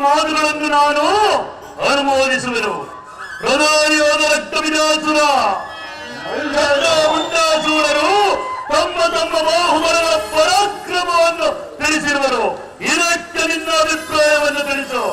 ಮಾತುಗಳನ್ನು ನಾನು ಅನುಮೋದಿಸುವೆನು. ಪ್ರಧಾನಿಯಾದ ರಕ್ತವಿದಾಸುರ ಮುಂಡಾಸೂರರು ತಮ್ಮ ತಮ್ಮ ಬಾಹುಬಲಗಳ ಪರಾಕ್ರಮವನ್ನು ತಿಳಿಸಿರುವರು. ಇದಕ್ಕೆ ನಿನ್ನ ಅಭಿಪ್ರಾಯವನ್ನು ತಿಳಿಸು.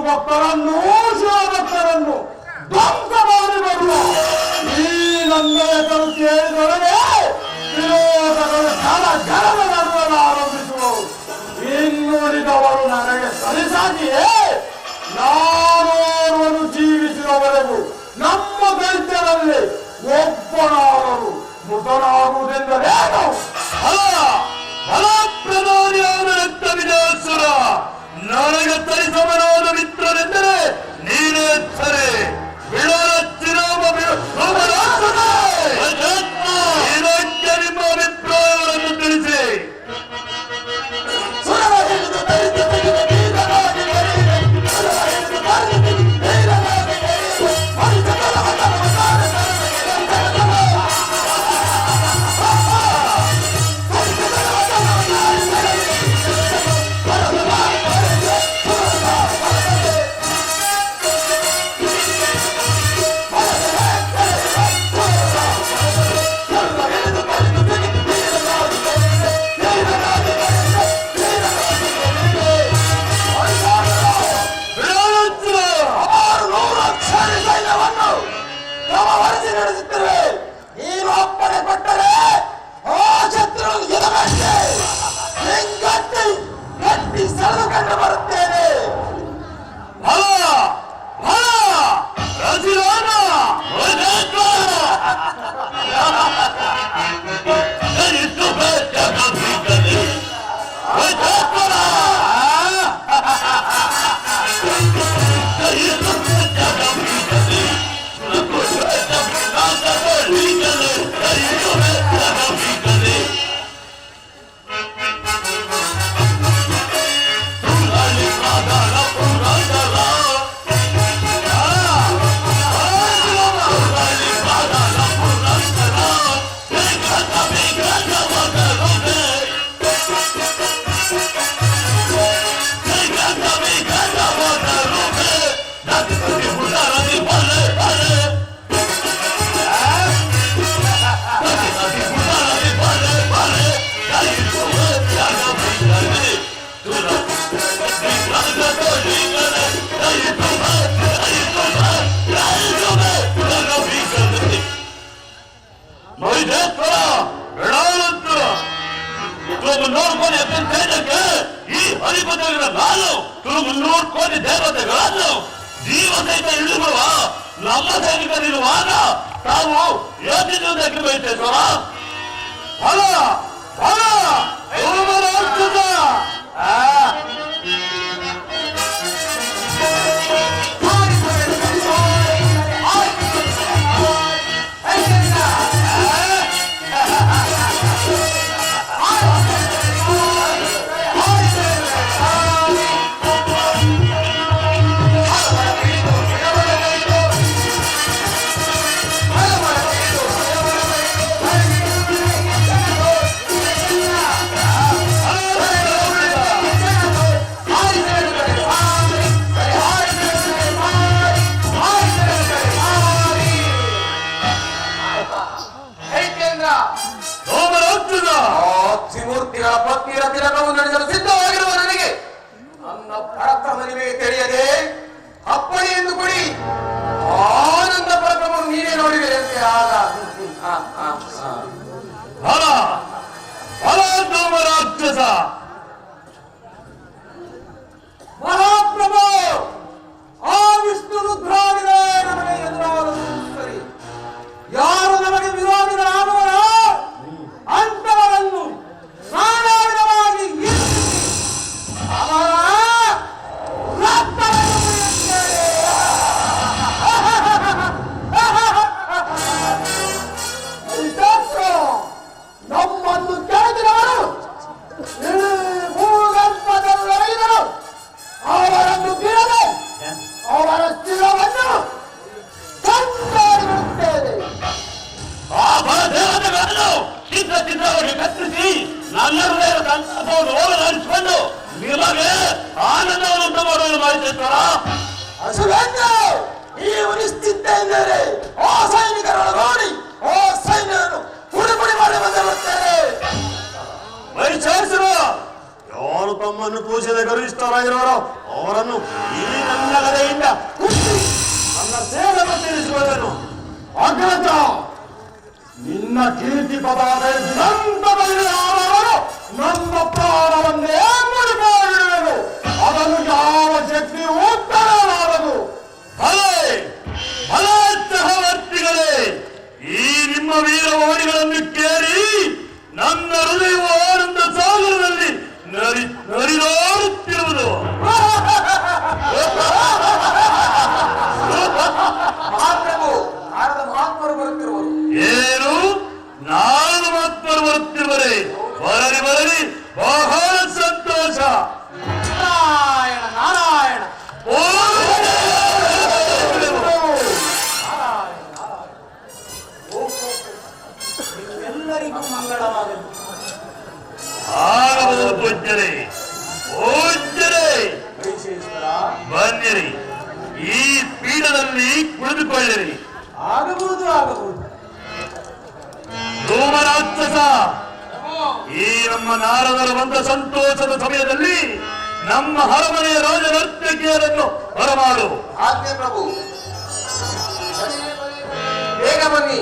ಭಕ್ತರನ್ನು ಶಿವಭಕ್ತರನ್ನು ಧ್ವಂಸ ಮಾಡಿ ಬರುವ ಈ ನನ್ನ ಹೆಸರು ಕೇಳಿದೊಡನೆ ವಿರೋಧಗಳು ಘನ ನಡುವಲು ಆರಂಭಿಸುವವು. ಇನ್ನುಳಿದವರು ನನಗೆ ಸರಿಸಾಗಿಯೇ ನಾನೋರ್ವನು ಜೀವಿಸಿದವರೆಗೂ ನಮ್ಮ ದೈತ್ಯರಲ್ಲಿ ಒಬ್ಬನಾದರೂ ಮೃತನಾಗುವುದೆಂದರೇನು? ಫಲಪ್ರಧಾನಿಯಾದ ರಕ್ತವಿದಾಸುರ ನನಗೆ ತರಿಸಮನಾದ ಮಿತ್ರನೆಂದರೆ ನೀನೇ ಸರಿ. ಇದಕ್ಕೆ ನಿಮ್ಮ ಅಭಿಪ್ರಾಯಗಳನ್ನು ತಿಳಿಸಿ. ಈ ಹರಿಪದಗಳ ನಾನು ನೋಡ್ಕೊಂಡು ದೇವತೆಗಳನ್ನು ಜೀವ ಸಹಿತ ಇಳಿಸುವ ನಮ್ಮ ಸೈನಿಕರಿರುವಾಗ ತಾವು ಯೋಚಿಸುವುದಕ್ಕೆ ಬಯಸುವ ಫಲ ಫಲ ತ್ರಿಮೂರ್ತಿಗಳ ಪತ್ನಿಯರ ತಿಲಕವನ್ನು ನಡೆಸಲು ಸಿದ್ಧವಾಗಿರುವ ನನಗೆ ನನ್ನ ಭರತ ಮದುವೆ ತಿಳಿಯದೆ ಅಪ್ಪಣೆ ಎಂದು ಕೊಡಿ ಆನಂದ ಪರಕವನ್ನು ನೀವೇ ನೋಡಿವೆ ಅಂತೆ ಆಗ ಫಲ ಫಲ ರಾಕ್ಷಸ ಮಹಾಪ್ರಭು ಆ ವಿಷ್ಣು ರುದ್ರಾದಿಗಳೇ ನಮಗೆ ಎದುರಾಗಲು ಸರಿ. ಯಾರು ನಮಗೆ ವಿರೋಧಿಗಳಾಗುವರೋ ಅಂತವರನ್ನು ನಾನಾವಿಧವಾಗಿ ಅವರ ರಕ್ತವನ್ನು ಕುಡಿಯುತ್ತೇನೆ. ಇಷ್ಟೊತ್ತು ನಮ್ಮನ್ನು ಕೆಳಗಿನವರು ಈ ಭೂಗರ್ಭದಲ್ಲಿದ್ದರು ಅವರನ್ನು ಬಿಡದೆ ಅವರ ಸ್ಥಿರವನ್ನು ಕಂಡುಹಿಡಿಯುತ್ತೇವೆ. ಆ ಬಲದೇವತೆಗಳನ್ನು ಚಿತ್ರ ಚಿತ್ರವಾಗಿ ಕತ್ತರಿಸಿ ನನ್ನ ಹೃದಯ ಸಂಕಲ್ಪವನ್ನು ಹೋಗಲಾಡಿಸಿಕೊಂಡು ನಿಮಗೆ ಆನಂದವನ್ನು ಉಂಟು ಮಾಡುವುದು ಮಾಡಿದ್ದೇಶ್ವರ. ಅಸುರೇಂದ್ರ ಈ ಉಳಿಸುತ್ತಿದ್ದೇನೆ. ಆ ಸೈನಿಕರೊಳಗೋಡಿ ಆ ಸೈನ್ಯವನ್ನು ಪುಡಿ ಪುಡಿ ಮಾಡಿ ಬಂದಿರುತ್ತೇನೆ. ಪರಿಚಯಿಸಿರುವ ಯಾರು ತಮ್ಮನ್ನು ಪೂಜೆಗೆ ಗರಿಷ್ಠರಾಗಿರುವರೋ ಅವರನ್ನು ಈ ನನ್ನ ಗದೆಯಿಂದ ಕುಟ್ಟಿ ನನ್ನ ಸೇವೆಯನ್ನು ತೀರಿಸಿಕೊಳ್ಳುವೆನು. ಅಗ್ರಜ ನಿನ್ನ ಕೀರ್ತಿ ಪದಾರ್ಥ ನಂತರವರು ನನ್ನ ಪ್ರಾಣವನ್ನೇ ಮುಡಿಪಾಡಿರುವೆನು. ಅದನ್ನು ಯಾವ ಶಕ್ತಿ ಉತ್ತರವಾಗದು. ಭಲೆ ಭಲೆ ಚಹವರ್ತಿಗಳೇ, ಈ ನಿಮ್ಮ ವೀರವಾಣಿಗಳನ್ನು ಕೇಳಿ ನನ್ನ ಹೃದಯವು ಆನಂದ ಸಾಗರದಲ್ಲಿ ನರಿದಾಡುತ್ತಿರುವುದು. ಮಹಾಪ್ರಭು ನಾರದ ಮಹಾತ್ಮರು ಬರುತ್ತಿರುವರು. ಏನು ನಾನು ಮಾತ್ಮರು ಬರುತ್ತಿರುವರೆ? ಬರಲಿ ಬರಲಿ, ಬಹಳ ಸಂತೋಷ. ನಾರಾಯಣ ನಾರಾಯಣ ಓ ಎಲ್ಲರಿಗೂ ಮಂಗಳವಾಗಲಿ. ಆಗಬಹುದು ಪೂಜ್ಯರೇ, ಪೂಜ್ಯರೇ ವೈಶೇಶ್ವರ ಬನ್ನಿರಿ, ಈ ಪೀಠದಲ್ಲಿ ಕುಳಿತುಕೊಳ್ಳಿರಿ. ಆಗಬಹುದು ಆಗಬಹುದು. ಧೂಮರಾಕ್ಷಸ, ಈ ನಮ್ಮ ನಾರದರು ಬಂದ ಸಂತೋಷದ ಸಮಯದಲ್ಲಿ ನಮ್ಮ ಅರಮನೆಯ ರಾಜನರ್ತಕಿಯರನ್ನು ಬರಮಾಡು. ಆಜ್ಞೆ ಪ್ರಭು. ಬೇಗ ಬನ್ನಿ.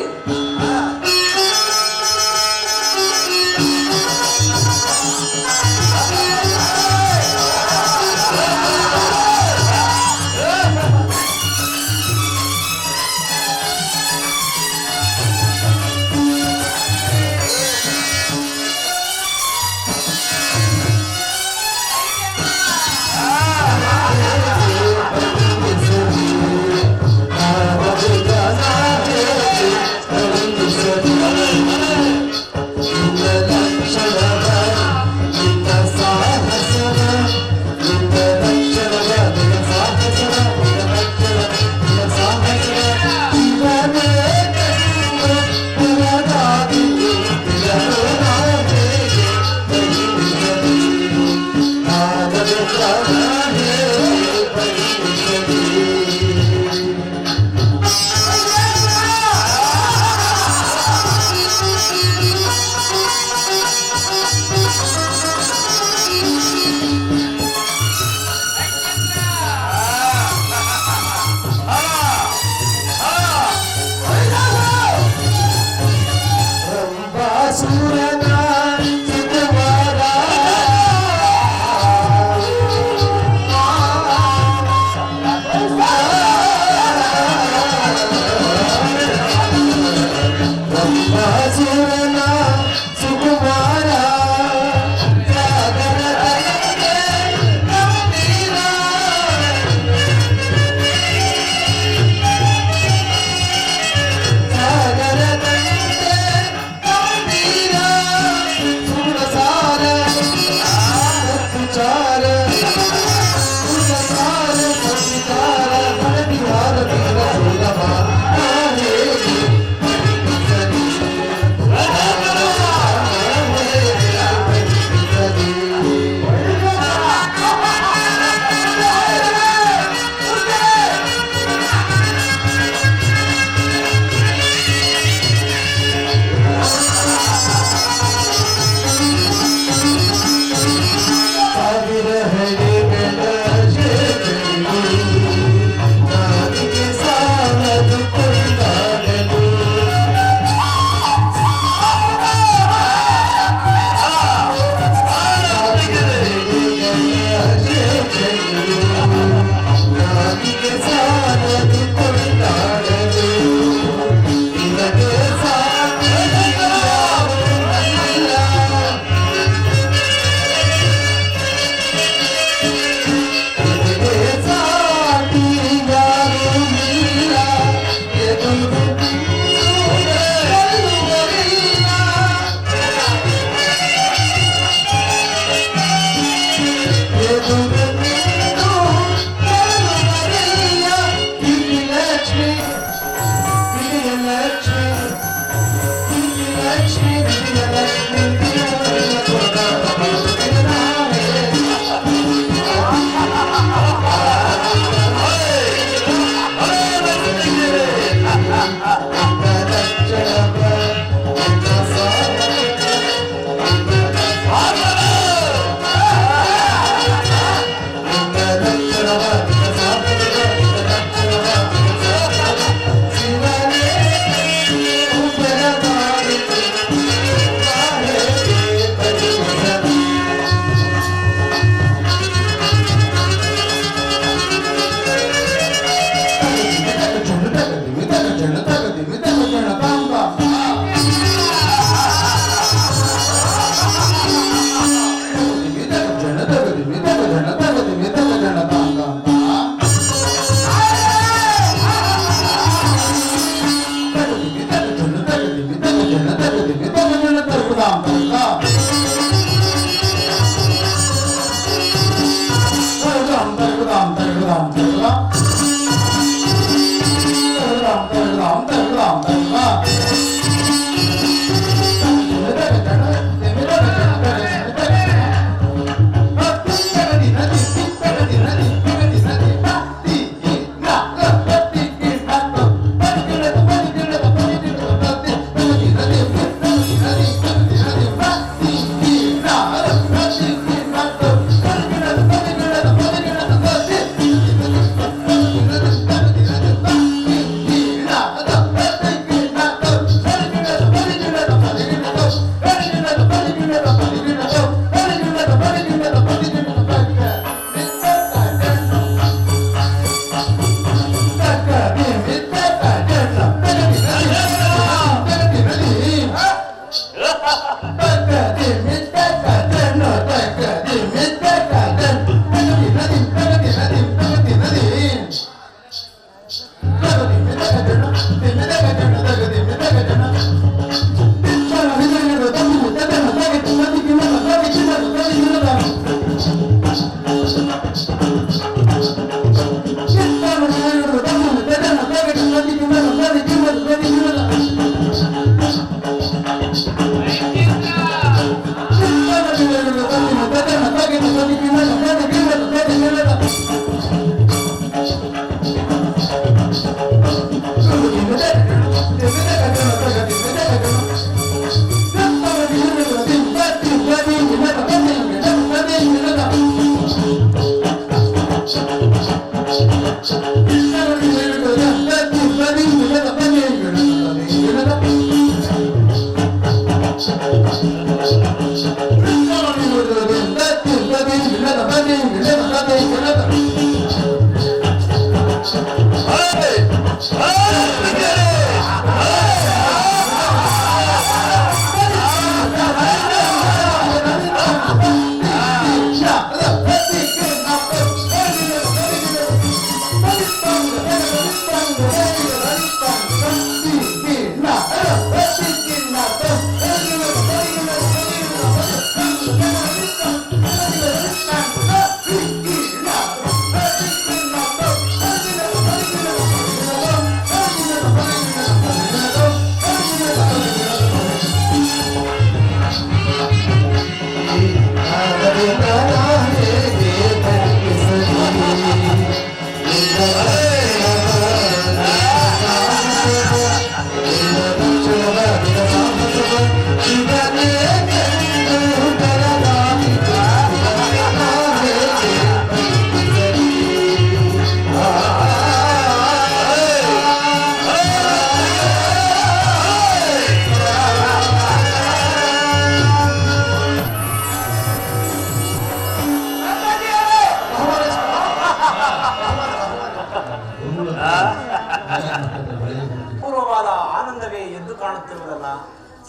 ಪೂರ್ವವಾದ ಆನಂದವೇ ಎದ್ದು ಕಾಣುತ್ತಿರುವುದಲ್ಲ.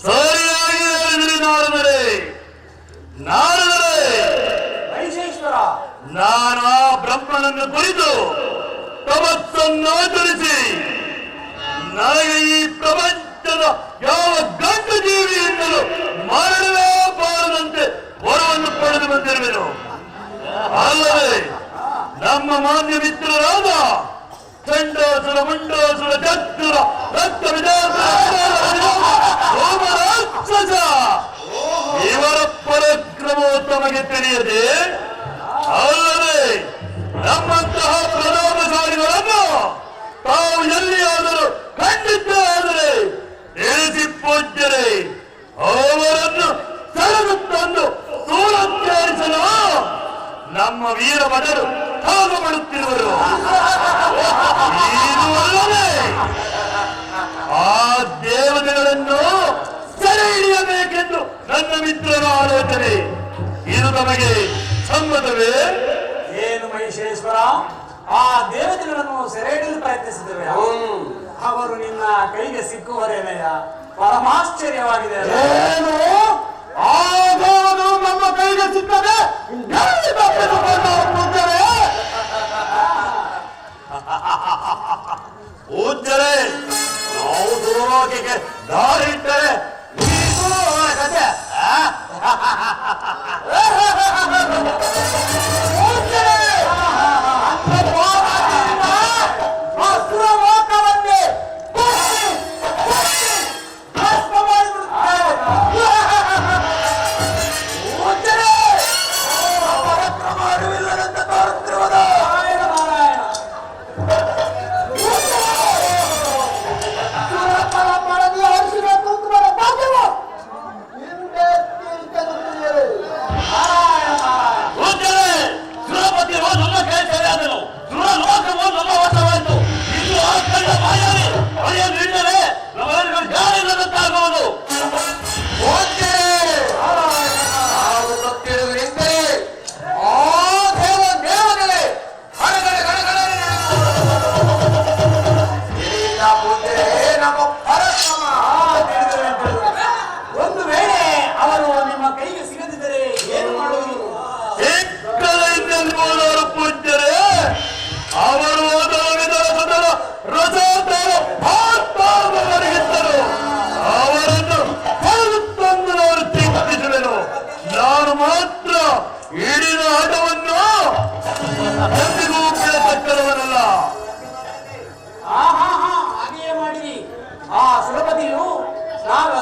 ಸರಿಯಾಗಿ ನಾರದರೆ ವೈಶೇಶ್ವರ, ನಾನು ಆ ಬ್ರಹ್ಮನನ್ನು ಕುರಿತು ತಪಸ್ಸನ್ನಾಚರಿಸಿ ನನಗೆ ಈ ಪ್ರಪಂಚದ ಯಾವ ಗಂಡು ಜೀವಿಯಿಂದಲೂ ಮರಣವೇ ಬಾರದಂತೆ ವರವನ್ನು ಪಡೆದು ಬಂದಿರುವೆನು. ಅಲ್ಲದೆ ನಮ್ಮ ಮಾನ್ಯ ಮಿತ್ರರಾದ ಚಂಡಾಸುರ, ಮುಂಡಾಸುರ, ಚಕ್ರ, ರಕ್ತ ರಾಕ್ಷಸ ಇವರ ಪರಾಕ್ರಮವು ತಮಗೆ ತಿಳಿಯದೆ, ಅಲ್ಲದೆ ನಮ್ಮಂತಹ ಪ್ರತಾಪಶಾಲಿಗಳನ್ನು ತಾವು ಎಲ್ಲಿಯಾದರೂ ಕಂಡಿದ್ದಾದರೆ ತಿಳಿಸಿ ಪೂಜ್ಯರೇ ಅವರನ್ನು ಸೆಳೆದು ತಂದು ಸೂರತ್ಯರಿಸಲು ನಮ್ಮ ವೀರ ಭಟರು ತ್ಯಾಗ ಮಾಡುತ್ತಿರುವರು. ಇದು ಅಲ್ಲದೆ ಆ ದೇವತೆಗಳನ್ನು ಸೆರೆ ಹಿಡಿಯಬೇಕೆಂದು ನನ್ನ ಮಿತ್ರರ ಆಲೋಚನೆ. ಇದು ನಮಗೆ ಸಮ್ಮತವೇ? ಏನು ಮಹಿಷೇಶ್ವರ, ಆ ದೇವತೆಗಳನ್ನು ಸೆರೆ ಹಿಡಿಯಲು ಪ್ರಯತ್ನಿಸಿದ್ದೇವೆ. ಅವರು ನಿನ್ನ ಕೈಗೆ ಸಿಕ್ಕುವರೇನಯ್ಯ? ಪರಮಾಶ್ಚರ್ಯವಾಗಿದೆ. ಏನು ಆಗೋದು ನಮ್ಮ ಕೈಗೆ ಸಿಕ್ಕದೆ ಪೂಜ್ಯರೇ, ನಾವು ದುರ್ವಾಕ್ಯಕ್ಕೆ ದಾರಿ ಇಟ್ಟರೆ ಕತೆ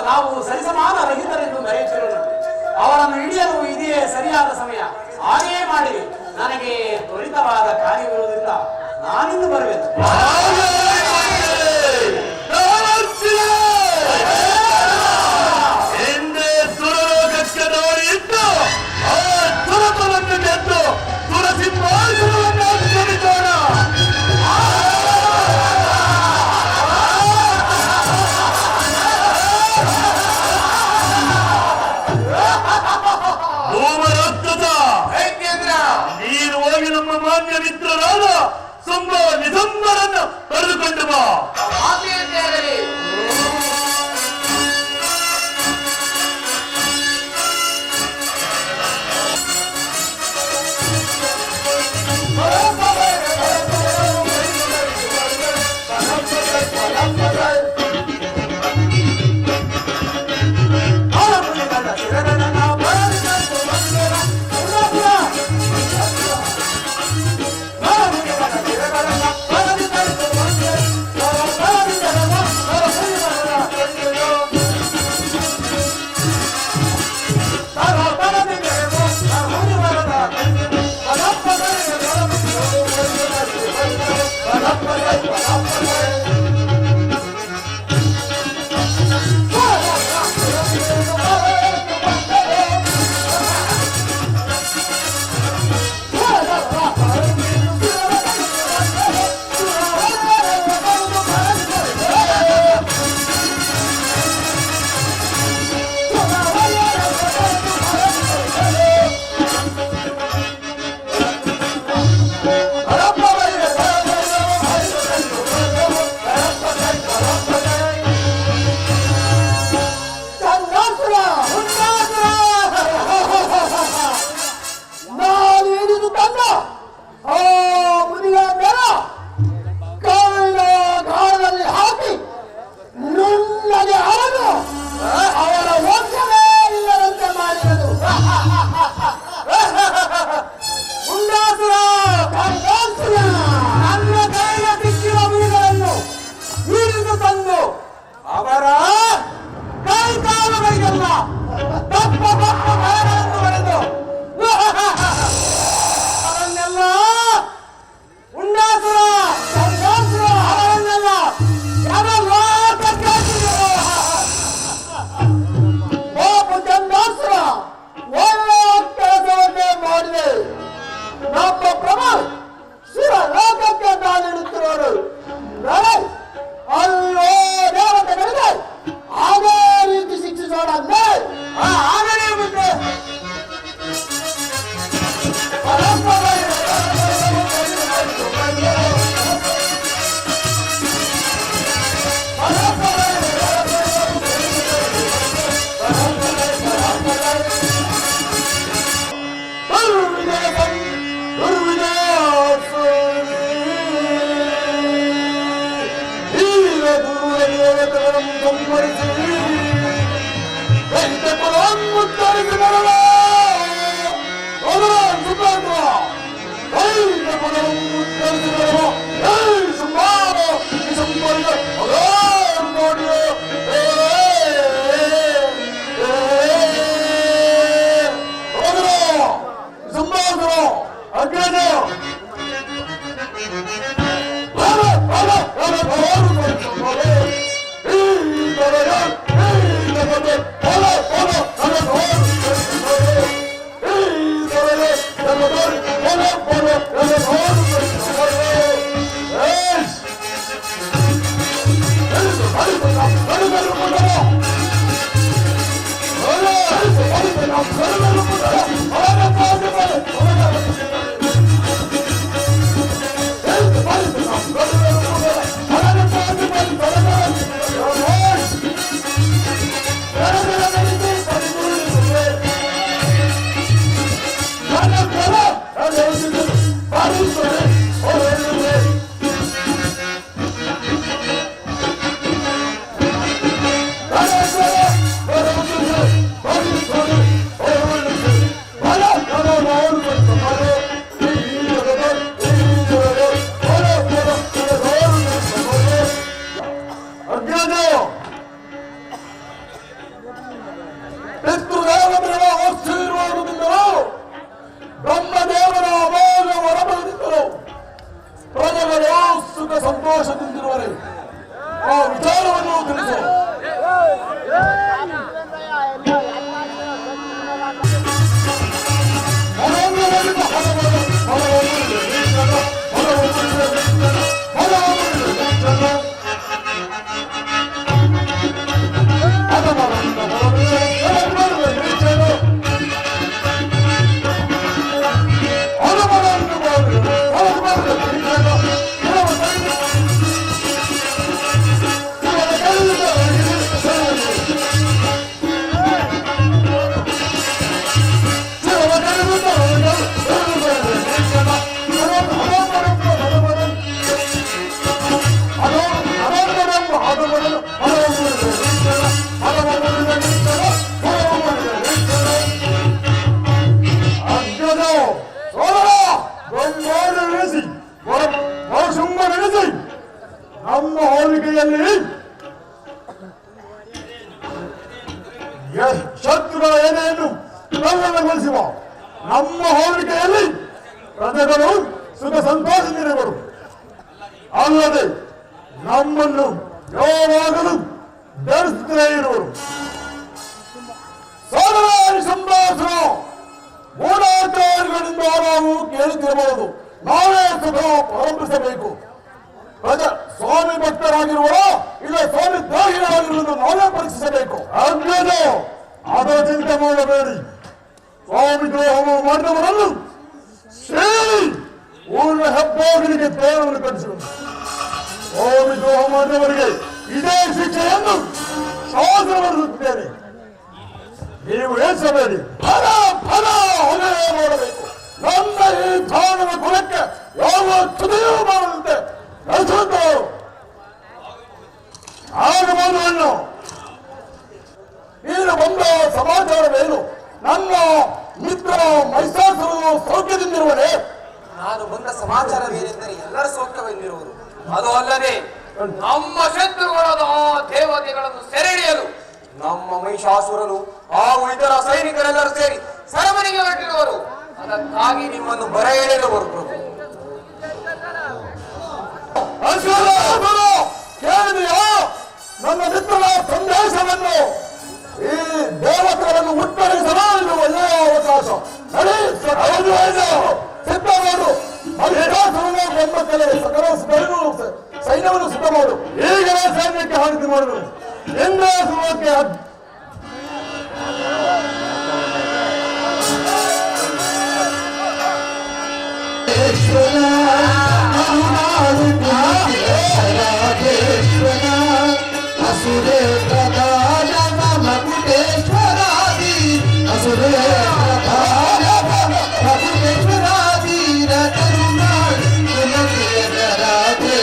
ನಾವು ಸರಿಸಮಾನ ರಹಿತರೆಂದು ಮೆರೆಯುತ್ತಿರೋಣ. ಅವರನ್ನು ಹಿಡಿಯಲು ಇದೇ ಸರಿಯಾದ ಸಮಯ. ಹಾಗೆಯೇ ಮಾಡಿರಿ. ನನಗೆ ತ್ವರಿತವಾದ ಕಾರ್ಯವಿರುವುದರಿಂದ ನಾನಿಂದು ಬರಬೇಕು. ಹಿಂದೆ ಸುರಲೋಕಕ್ಕೆ ದಾರಿ ಇಟ್ಟು ಆ ಸುರಪವನ್ನು ಗೆದ್ದು ಸುರಸಿಂಹಾಸನವನ್ನು ಅನುಸರಿಸೋಣ. ನೀನು ಹೋಗಿ ನಮ್ಮ ಮಾನ್ಯ ಮಿತ್ರರಾದ ಸುಂಬ ನಿಸಂಬರನ್ನು ಕರೆದುಕೊಂಡು ಬಾ. ಸಂತೋಷದಿಂದಿರುವರೆ ಆ ವಿಚಾರವನ್ನು ತಿಳಿಸು. ನಮ್ಮ ಹೋಲಿಕೆಯಲ್ಲಿ ಶತ್ರು ಏನೇನು ಕಲ್ಲಣಗೊಳಿಸುವ ನಮ್ಮ ಹೋಲಿಕೆಯಲ್ಲಿ ಪ್ರಜೆಗಳು ಸುಖ ಸಂತೋಷದಿರುವರು. ಅಲ್ಲದೆ ನಮ್ಮನ್ನು ಯಾವಾಗಲೂ ಧರಿಸುತ್ತಲೇ ಇರುವರು. ಸಾಗರ ಸಂಭಾಷಣ ಮೂಢಾಚಾರಿಗಳಿಂದ ನಾವು ಕೇಳುತ್ತಿರಬಹುದು. ನಾವೇ ಸದಾ ಪ್ರಾರಂಭಿಸಬೇಕು. ಸ್ವಾಮಿ ಭಕ್ತರಾಗಿರುವ ಇಲ್ಲ ಸ್ವಾಮಿ ದ್ರೋಹಿಗಳಾಗಿರುವುದು ನಾವೇ ಪರೀಕ್ಷಿಸಬೇಕು. ಅದರ ಚಿಂತೆ ಮಾಡಬೇಡಿ. ಸ್ವಾಮಿ ದ್ರೋಹ ಮಾಡಿದವರನ್ನು ಸೇರಿ ಊರಿನ ಹೆಬ್ಬಾಗಿಲಿಗೆ ದೇವರನ್ನು ಕಟ್ಟಿಸುವುದು. ಸ್ವಾಮಿ ದ್ರೋಹ ಮಾಡಿದವರಿಗೆ ಇದೇ ಶಿಕ್ಷೆಯನ್ನು ಶಾಸನ ಬರೆಸುತ್ತೇನೆ. ನೀವು ಏಸಬೇಡಿ. ಫಲ ಫಲ ಹೊರೆ ಮಾಡಬೇಕು. ನನ್ನ ಈ ಧಾರಣದ ಕುಲಕ್ಕೆ ಯಾವ ತುದಿಯೂ ಮಾಡದಂತೆ ನಡೆಸುವುದು. ಆಗಬಹುದು. ನೀನು ಬಂದ ಸಮಾಚಾರವೇನು? ನನ್ನ ಮಿತ್ರ ಮೈಸಾಸುರನು ಸೌಖ್ಯದಿಂದಿರುವನೇ? ನಾನು ಬಂದ ಸಮಾಚಾರವೇನೆಂದರೆ ಎಲ್ಲರ ಸೌಖ್ಯವೆಂದಿರುವುದು. ಅದು ಅಲ್ಲದೆ ನಮ್ಮ ಶತ್ರುಗಳಾದ ಆ ದೇವತೆಗಳನ್ನು ಸೆರೆ ಹಿಡಿಯಲು ನಮ್ಮ ಮಹಿಷಾಸುರನು ಹಾಗೂ ಇತರ ಸೈನಿಕರೆಲ್ಲರೂ ಸೇರಿ ಸರಮನೆಗೆ ಹೊರಟಿರುವರು. ಅದಕ್ಕಾಗಿ ನಿಮ್ಮನ್ನು ಬರ ಎಳೆದು ಬರುತ್ತದೆ. ಕೇಳಿದೆಯಾ ನನ್ನ ಮಿತ್ರನ ಸಂದೇಶವನ್ನು? ಈ ದೇವತೆಗಳನ್ನು ಉತ್ತರಿಸಲು ಇದು ಒಳ್ಳೆಯ ಅವಕಾಶ. ಸಿದ್ಧ ಮಾಡು. ಸೈನ್ಯವನ್ನು ಸಿದ್ಧ ಮಾಡು. ಈಗಲೇ ಸೈನ್ಯಕ್ಕೆ ಹಾನಿಕೆ ಮಾಡುವುದು. ಎಂದೇ ಸುಲಭಕ್ಕೆ असुरे प्रधान मकुटेश्वरादि असुरे प्रधान मकुटेश्वरादि रतरुणा कुलकेतरादे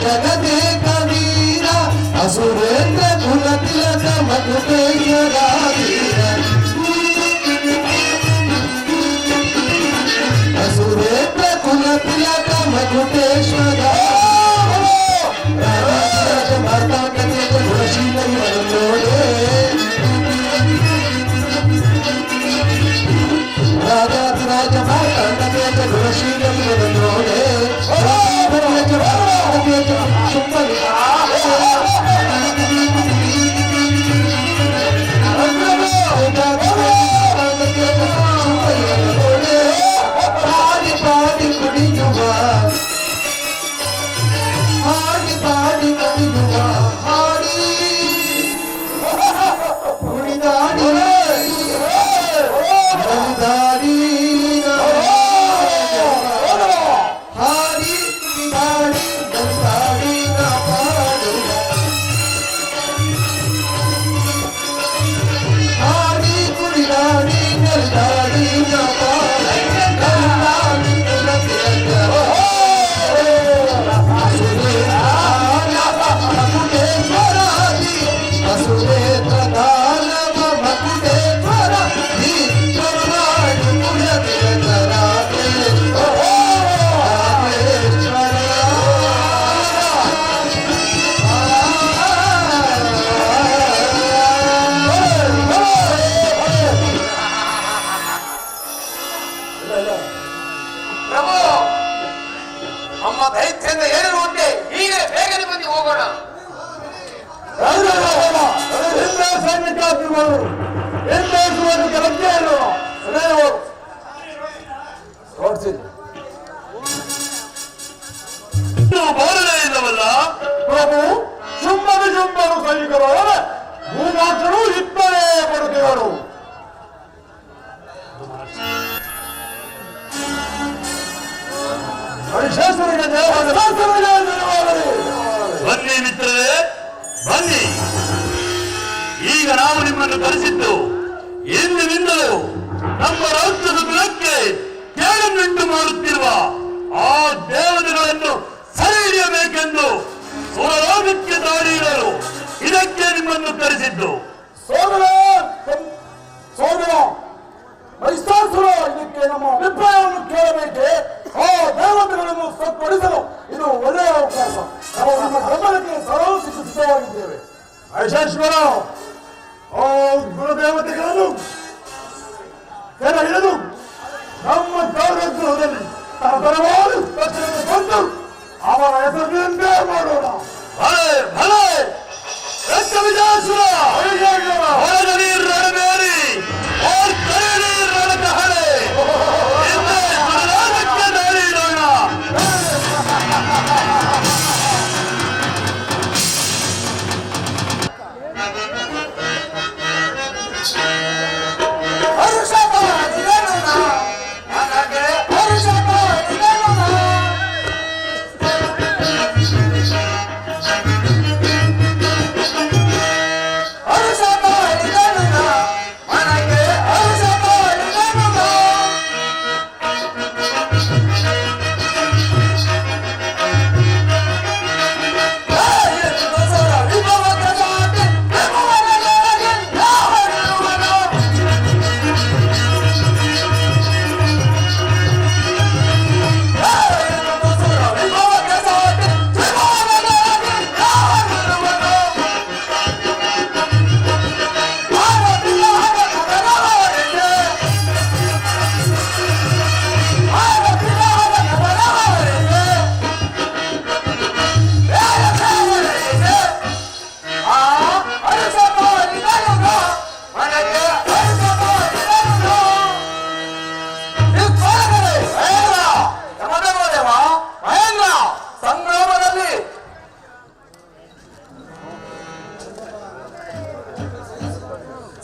जगदे कबीरा असुरेंद्र कुल तिलक मकुटेश्वराधीरा असुरेंद्र कुल तिलक मकुटेश्वरा माता कथे गुणशील मनोरे राजा राजा माता कथे गुणशील मनोरे ಪ್ರಭು ಶುಂಭನು ಸೈನಿಕರಾದರೆ ಭೂಮಾತರು ಇಬ್ಬರೇ ಬರುತ್ತಿವರು. ಬನ್ನಿ ಮಿತ್ರರೇ, ಬನ್ನಿ. ಈಗ ನಾವು ನಿಮ್ಮನ್ನು ಕರೆಸಿದ್ದು ಎಂದಿನಿಂದಲೂ ನಮ್ಮ ರಾಜ್ಯದ ಕುಲಕ್ಕೆ ಕೇಳನ್ನುಂಟು ಮಾಡುತ್ತಿರುವ ಆ ದೇವತೆಗಳನ್ನು ಸೆರೆ ಹಿಡಿಯಬೇಕೆಂದು ಸುರಲೋಕಕ್ಕೆ ದಾಳಿ ಇಡಲು ಇದಕ್ಕೆ ನಿಮ್ಮನ್ನು ಕರೆಸಿದ್ದು. ಸೋದರ ಮೈಸಾಸುರ ಇದಕ್ಕೆ ನಮ್ಮ ಅಭಿಪ್ರಾಯವನ್ನು ಕೇಳಬೇಕೆ? ಆ ದೇವತೆಗಳನ್ನು ಸತ್ಪಡಿಸಲು ಇದು ಒಳ್ಳೆಯ ಅವಕಾಶ. ನಾವು ನಿಮ್ಮ ಗಮನಕ್ಕೆ ಸರಳ ಸಿದ್ಧವಾಗಿದ್ದೇವೆ. ಐಶೇಶ್ವರ ಓ ಗುರುದೇವತೆಗಳನ್ನು ಕೆಲ ಹಿಡಿದು ನಮ್ಮ ಗೌರವದಲ್ಲಿ ತರತರವಾದ ಬಂದು ಅವರ ಹೆಸರಿನಿಂದೇ ಮಾಡೋಣ. ಭಲೆ ಭಲೆ ವಿಜಯೇಶ್ವರ ಹೊರಗಲಿ ರಣಬೇರಿ ಕರೆಯಲಿ ರಣಕಹಳೆ ಹಿಂದೆ ಗುರುನಾಥಕ್ಕೆ ದಾಳಿ ಇಡೋಣ.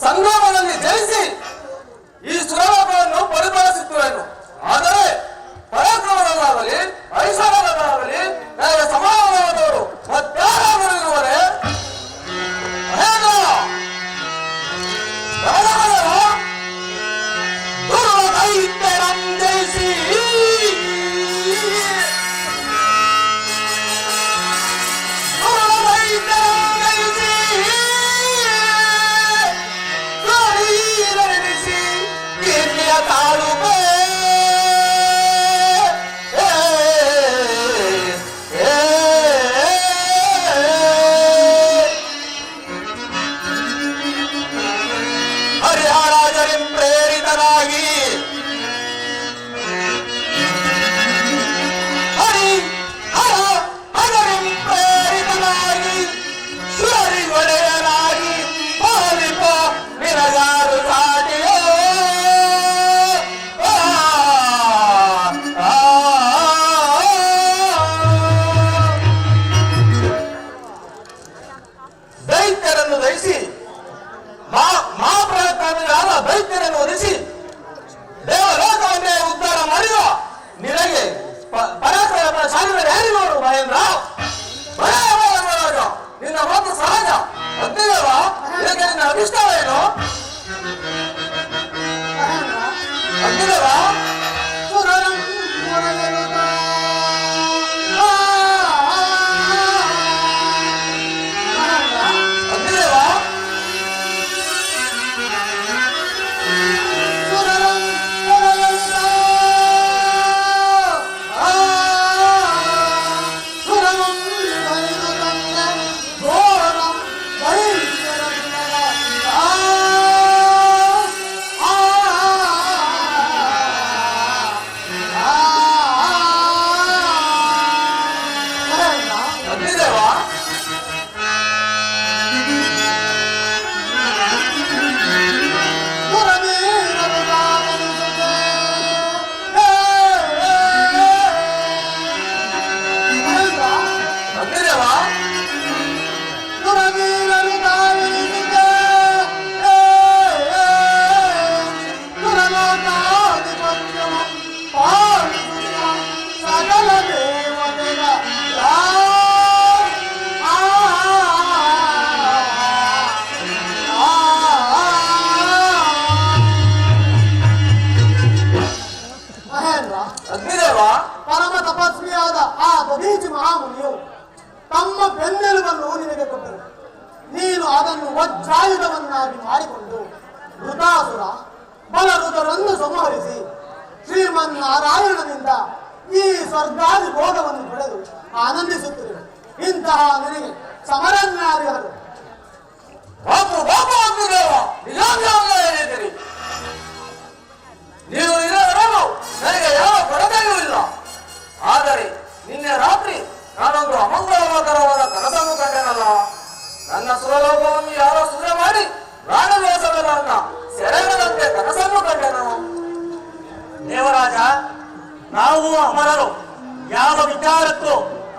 ಸಂಗ್ರಾಮದಲ್ಲಿ ಜಯಿಸಿ ಈ ಸುರಲೋಕವನ್ನು ಪರಿಪಾಲಿಸುತ್ತೇನು. ಆದರೆ ಪರಾಕ್ರಮದಲ್ಲಾಗಲಿ ಐಶ್ವರ್ಯದಲ್ಲಾಗಲಿ ನನಗೆ ಸಮಾನವಾದವರು ಮತ್ತಾರಾದರೂ ಇರುವರೆ ಜಯಿಸಿ ಹರಿಹರಾಜರಿಂ ಪ್ರೇರಿತರಾಗಿ ಹರಿಹರರಿಂ ಪ್ರೇರಿತರಾಗಿ ಸುರರಿ ಒಡೆಯನಾಗಿ ಪಾಲಿಪ ನಿರಗಾರು ಸಾಟಿಯೋ ದೈತ್ಯರನ್ನು ದಯಿಸಿ ಮಹಾಪ್ರಯತ್ನವಾದ ದೈತ್ಯರನ್ನು ಒಲಿಸಿ ದೇವಲೋಕವನ್ನೇ ಉದ್ಧಾರ ಮಾಡಿದ ನಿನಗೆ ಪರಾಕ್ರಮ ಶಾಲೆಗಳು ಯಾರಿಗೋರು ಮಹೇಂದ್ರ ನಿನ್ನ ಮಾತು ಸಹಜ ಅಗ್ನಿದೇವ ಇದಕ್ಕೆ ನಿನ್ನ ಅಭಿಷ್ಟವೇನು? ಅಗ್ನಿದೇವ ಪರಮ ತಪಸ್ವಿಯಾದ ಆ ದಧೀಚಿ ಮಹಾಮುನಿಯು ತಮ್ಮ ಬೆನ್ನೆಲುಬನ್ನು ನಿನಗೆ ಕೊಟ್ಟರು. ನೀನು ಅದನ್ನು ವಜ್ರಾಯುಧವನ್ನಾಗಿ ಮಾಡಿಕೊಂಡು ವೃತಾಸುರ ಬಲರುದರನ್ನು ಸಂಹರಿಸಿ ಶ್ರೀಮನ್ನಾರಾಯಣನಿಂದ ಈ ಸ್ವರ್ಗಾದಿ ಭೋಗವನ್ನು ಪಡೆದು ಆನಂದಿಸುತ್ತಿರುವೆ. ಇಂತಹ ನಿನಗೆ ಸಮರನ್ಯಾರ್ಯರು ಲೋಕವನ್ನು ಯಾರೋ ಸುರ ಮಾಡಿ ಪ್ರಾಣವ್ಯಾಸವರನ್ನ ಸೆರೆಗಳಂತೆ ಕನಸನ್ನು ಕಂಡನು. ದೇವರಾಜ, ನಾವು ಅಮರರು, ಯಾವ ವಿಚಾರಕ್ಕೂ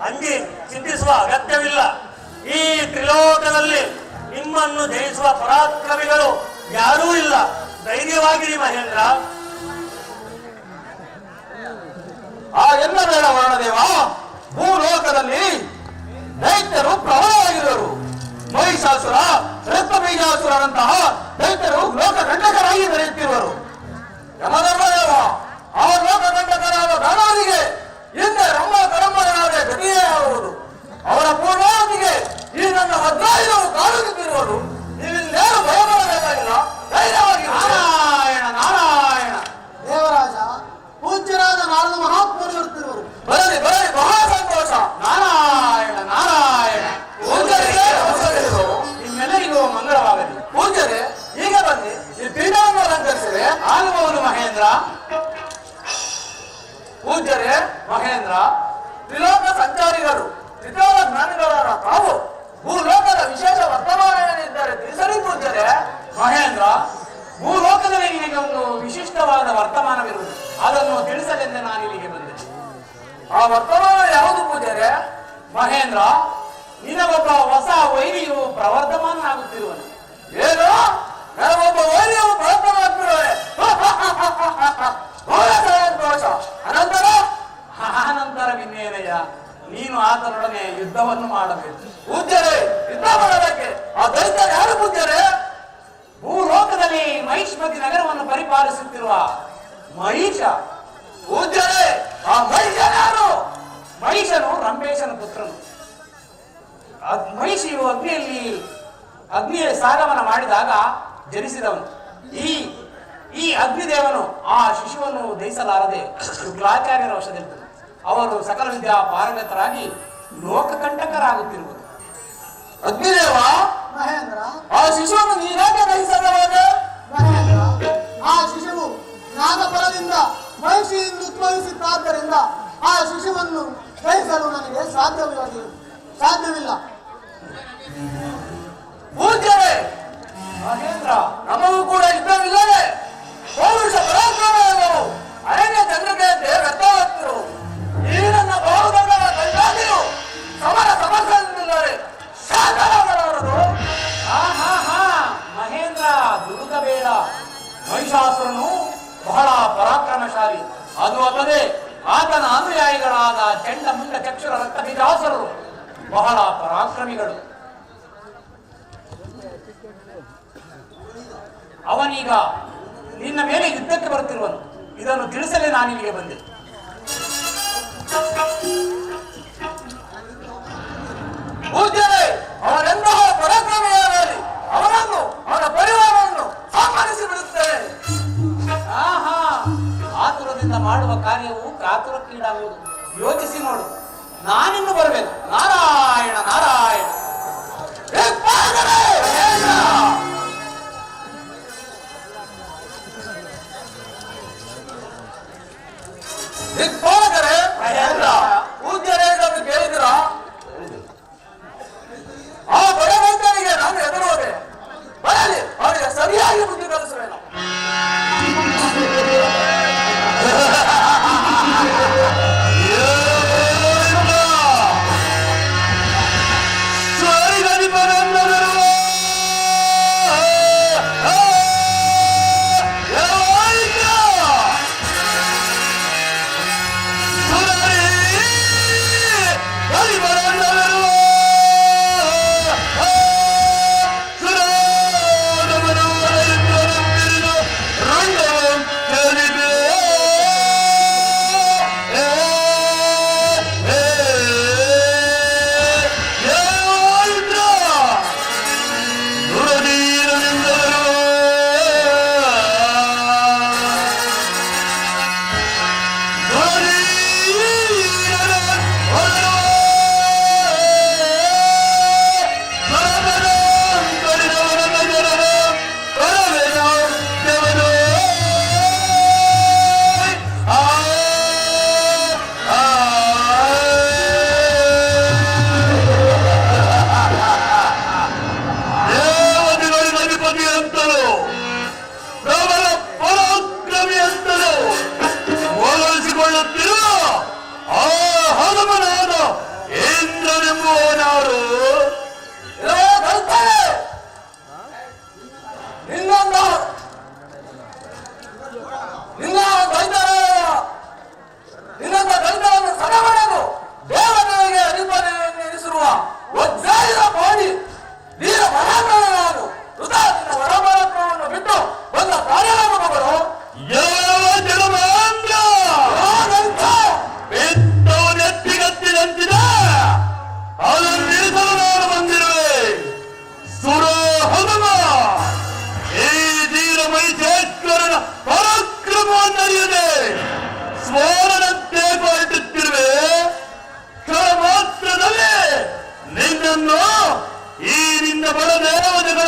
ಅಂಜಿ ಚಿಂತಿಸುವ ಅಗತ್ಯವಿಲ್ಲ. ಈ ತ್ರಿಲೋಕದಲ್ಲಿ ನಿಮ್ಮನ್ನು ಜಯಿಸುವ ಪರಾಕ್ರಮಿಗಳು ಯಾರೂ ಇಲ್ಲ. ಧೈರ್ಯವಾಗಿರಿ ಮಹೇಂದ್ರ. ಎಲ್ಲ ಬೇಡ ವರ್ಣದೇವ. ಭೂಲೋಕದಲ್ಲಿ ದೈತ್ಯರು ಪ್ರಬಲವಾಗಿರುವರು. ಮಹಿಷಾಸುರ, ರಕ್ತಬೀಜಾಸುರನಂತಹ ದೈತ್ಯರು ಲೋಕದಂಡಕರಾಗಿ ಬೆಳೆಯುತ್ತಿರುವರು. ಯಮಧರ್ಮದೇವ, ಆ ಲೋಕದಂಡಕರಾದ ದಾನವರಿಗೆ ಹಿಂದೆ ರಂಭ ಕರಂಬರಾದ ಗತಿಯೇ ಆಗುವುದು. ಅವರ ಪೂರ್ಣಾವಧಿಗೆ ಈ ನನ್ನ ವಜ್ರಾಯುಧವು ಕಾಲುತ್ತಿರುವುದು. ನೀವಿನ್ನೇನು ಭಯಪಡಬೇಕಾಗಿಲ್ಲ, ಧೈರ್ಯವಾಗಿ. ನಾರಾಯಣ ನಾರಾಯಣ. ದೇವರಾಜ, ಪೂಜ್ಯರಾದ ನಾರದ ಮಹಾತ್ಮರು ಇರುತ್ತಿರುವರು. ಬರಲಿ ಬರಲಿ, ಬಹಳ ಸಂತೋಷ. ನಾರಾಯಣ ನಾರಾಯಣ. ಪೂಜ್ಯರಿಗೆ ನಮಸ್ಕರಿಸುವುದು. ನಿಮ್ಮೆಲ್ಲರಿಗೂ ಮಂಗಳವಾಗಲಿ. ಪೂಜ್ಯರೇ, ಈಗ ಬನ್ನಿ, ಈ ಪೀಠವನ್ನು ಅಲಂಕರಿಸಿದೆ. ಆಗುವವನು ಮಹೇಂದ್ರ. ಪೂಜ್ಯರೇ, ಮಹೇಂದ್ರ, ತ್ರಿಲೋಕ ಸಂಚಾರಿಗಳು, ತ್ರಿಕಾಲ ಜ್ಞಾನಿಗಳಾದ ತಾವು ಭೂಲೋಕದ ವಿಶೇಷ ವರ್ತಮಾನ ಏನಿದ್ದಾರೆ ತಿಳಿಸಲಿ ಪೂಜ್ಯರೇ. ಮಹೇಂದ್ರ, ಭೂಲೋಕದಲ್ಲಿ ನಿನಗೆ ಒಂದು ವಿಶಿಷ್ಟವಾದ ವರ್ತಮಾನವಿರುವುದು. ಅದನ್ನು ತಿಳಿಸಲೆಂದೇ ನಾನು ಇಲ್ಲಿಗೆ ಬಂದೆ. ಆ ವರ್ತಮಾನ ಯಾವುದು ಪೂಜ್ಯರೇ? ಮಹೇಂದ್ರ, ನಿನಗೊಬ್ಬ ಹೊಸ ವೈರಿಯು ಪ್ರವರ್ಧಮಾನನಾಗುತ್ತಿರುವನು. ಏನು? ನನಗೊಬ್ಬ ವೈರ್ಯವು ಪ್ರಯತ್ನವಾಗ್ತಿರುವೆ. ಬಹಳ ಸಂತೋಷ. ಅನಂತರ ಆನಂತರವಿನ್ನೇನಯ್ಯ, ನೀನು ಆತನೊಡನೆ ಯುದ್ಧವನ್ನು ಮಾಡಬೇಕು. ಪೂಜ್ಯರೇ, ಯುದ್ಧ ಮಾಡೋದಕ್ಕೆ ಆ ದೈತ್ಯ ಯಾರು ಪೂಜ್ಯರೇ? ಭೂಲೋಕದಲ್ಲಿ ಮಹಿಷ್ಮತಿ ನಗರವನ್ನು ಪರಿಪಾಲಿಸುತ್ತಿರುವ ಮಹಿಷ. ಪೂಜ್ಯರೇ, ಆ ಮಹಿಷ ಯಾರು? ಮಹಿಷನು ರಂಭೇಶನ ಪುತ್ರನು. ಮಹಿಷಿಯು ಅಗ್ನಿಯಲ್ಲಿ ಸಾಗಮನ ಮಾಡಿದಾಗ ಜನಿಸಿದವನು. ಈ ಅಗ್ನಿದೇವನು ಆ ಶಿಶುವನ್ನು ದಹಿಸಲಾರದೆ ಶುಕ್ಲಾಚಾರ್ಯರ ವಶದಲ್ಲಿದ್ದರು. ಅವರು ಸಕಲ ವಿದ್ಯಾ ಪಾರಂಗತರಾಗಿ ಲೋಕಕಂಟಕರಾಗುತ್ತಿರುವುದು. ಅಗ್ನಿದೇವ, ಮಹೇಂದ್ರ, ಆ ಶಿಶುವನ್ನು ನೀನಾಗೆ ದಹಿಸಬಹುದೇ? ಮಹೇಂದ್ರ, ಆ ಶಿಶುವು ನಾಗಫಲದಿಂದ ಮಹಿಷಿಯಿಂದ ಉದ್ಭವಿಸಿದ್ದಾದ್ದರಿಂದ ಆ ಶಿಶುವನ್ನು ಗ್ರಹಿಸಲು ನನಗೆ ಸಾಧ್ಯವಿಲ್ಲ. ಪೂಜ್ಯರೇ, ಮಹೇಂದ್ರ, ನಮಗೂ ಕೂಡ ಯುದ್ಧವಿಲ್ಲದೆ ಪೌರುಷ ಪರಾಕ್ರಮ ಎನ್ನುವು ಅರಣ್ಯ ಚಂದ್ರಿಕೆಯಂತೆ ವ್ಯಕ್ತವಾಗ್ತಿರು. ಈ ನನ್ನ ಬಹುದಂಡದ ಕೈಗಾದಿಯು ಸಮರ ಸಮರ್ಥನಿಲ್ಲದೆ ಶಾಂತರಾಗಲಾರದು. ಮಹೇಂದ್ರ, ದುಡುಕಬೇಡ. ಮಹಿಷಾಸುರನು ಬಹಳ ಪರಾಕ್ರಮಶಾಲಿ. ಅದು ಅಲ್ಲದೆ ಆತನ ಅನುಯಾಯಿಗಳಾದ ಚಂಡ ಮುಂಡ ಚಕ್ಷುರ ರಕ್ತಬೀಜಾಸುರರು ಬಹಳ ಪರಾಕ್ರಮಿಗಳು. ಅವನೀಗ ನಿನ್ನ ಮೇಲೆ ಯುದ್ಧಕ್ಕೆ ಬರುತ್ತಿರುವನು. ಇದನ್ನು ತಿಳಿಸಲೇ ನಾನಿಲ್ಲಿಗೆ ಬಂದೆ. ಪೂಜ್ಯರೇ, ಅವನೆಂತಹ ಪರಾಕ್ರಮಿಯಾಗಲಿ ಅವನನ್ನು ಅವನ ಪರಿವಾರವನ್ನು ಸನ್ಮಾನಿಸಿ ಬಿಡುತ್ತೇನೆ. ಆತುರದಿಂದ ಮಾಡುವ ಕಾರ್ಯವು ಕಾತುರಕ್ಕೀಡಾಗುವುದು. ಯೋಚಿಸಿ ನೋಡು. ನಾನಿನ್ನು ಬರಬೇಕು. ನಾರಾಯಣ ನಾರಾಯಣ. ದಿಕ್ಪಾಲಕರೇ, ಪೂಜ್ಯರೇ, ಇದನ್ನು ಕೇಳಿದಿರಾ? ಆ ಬಡ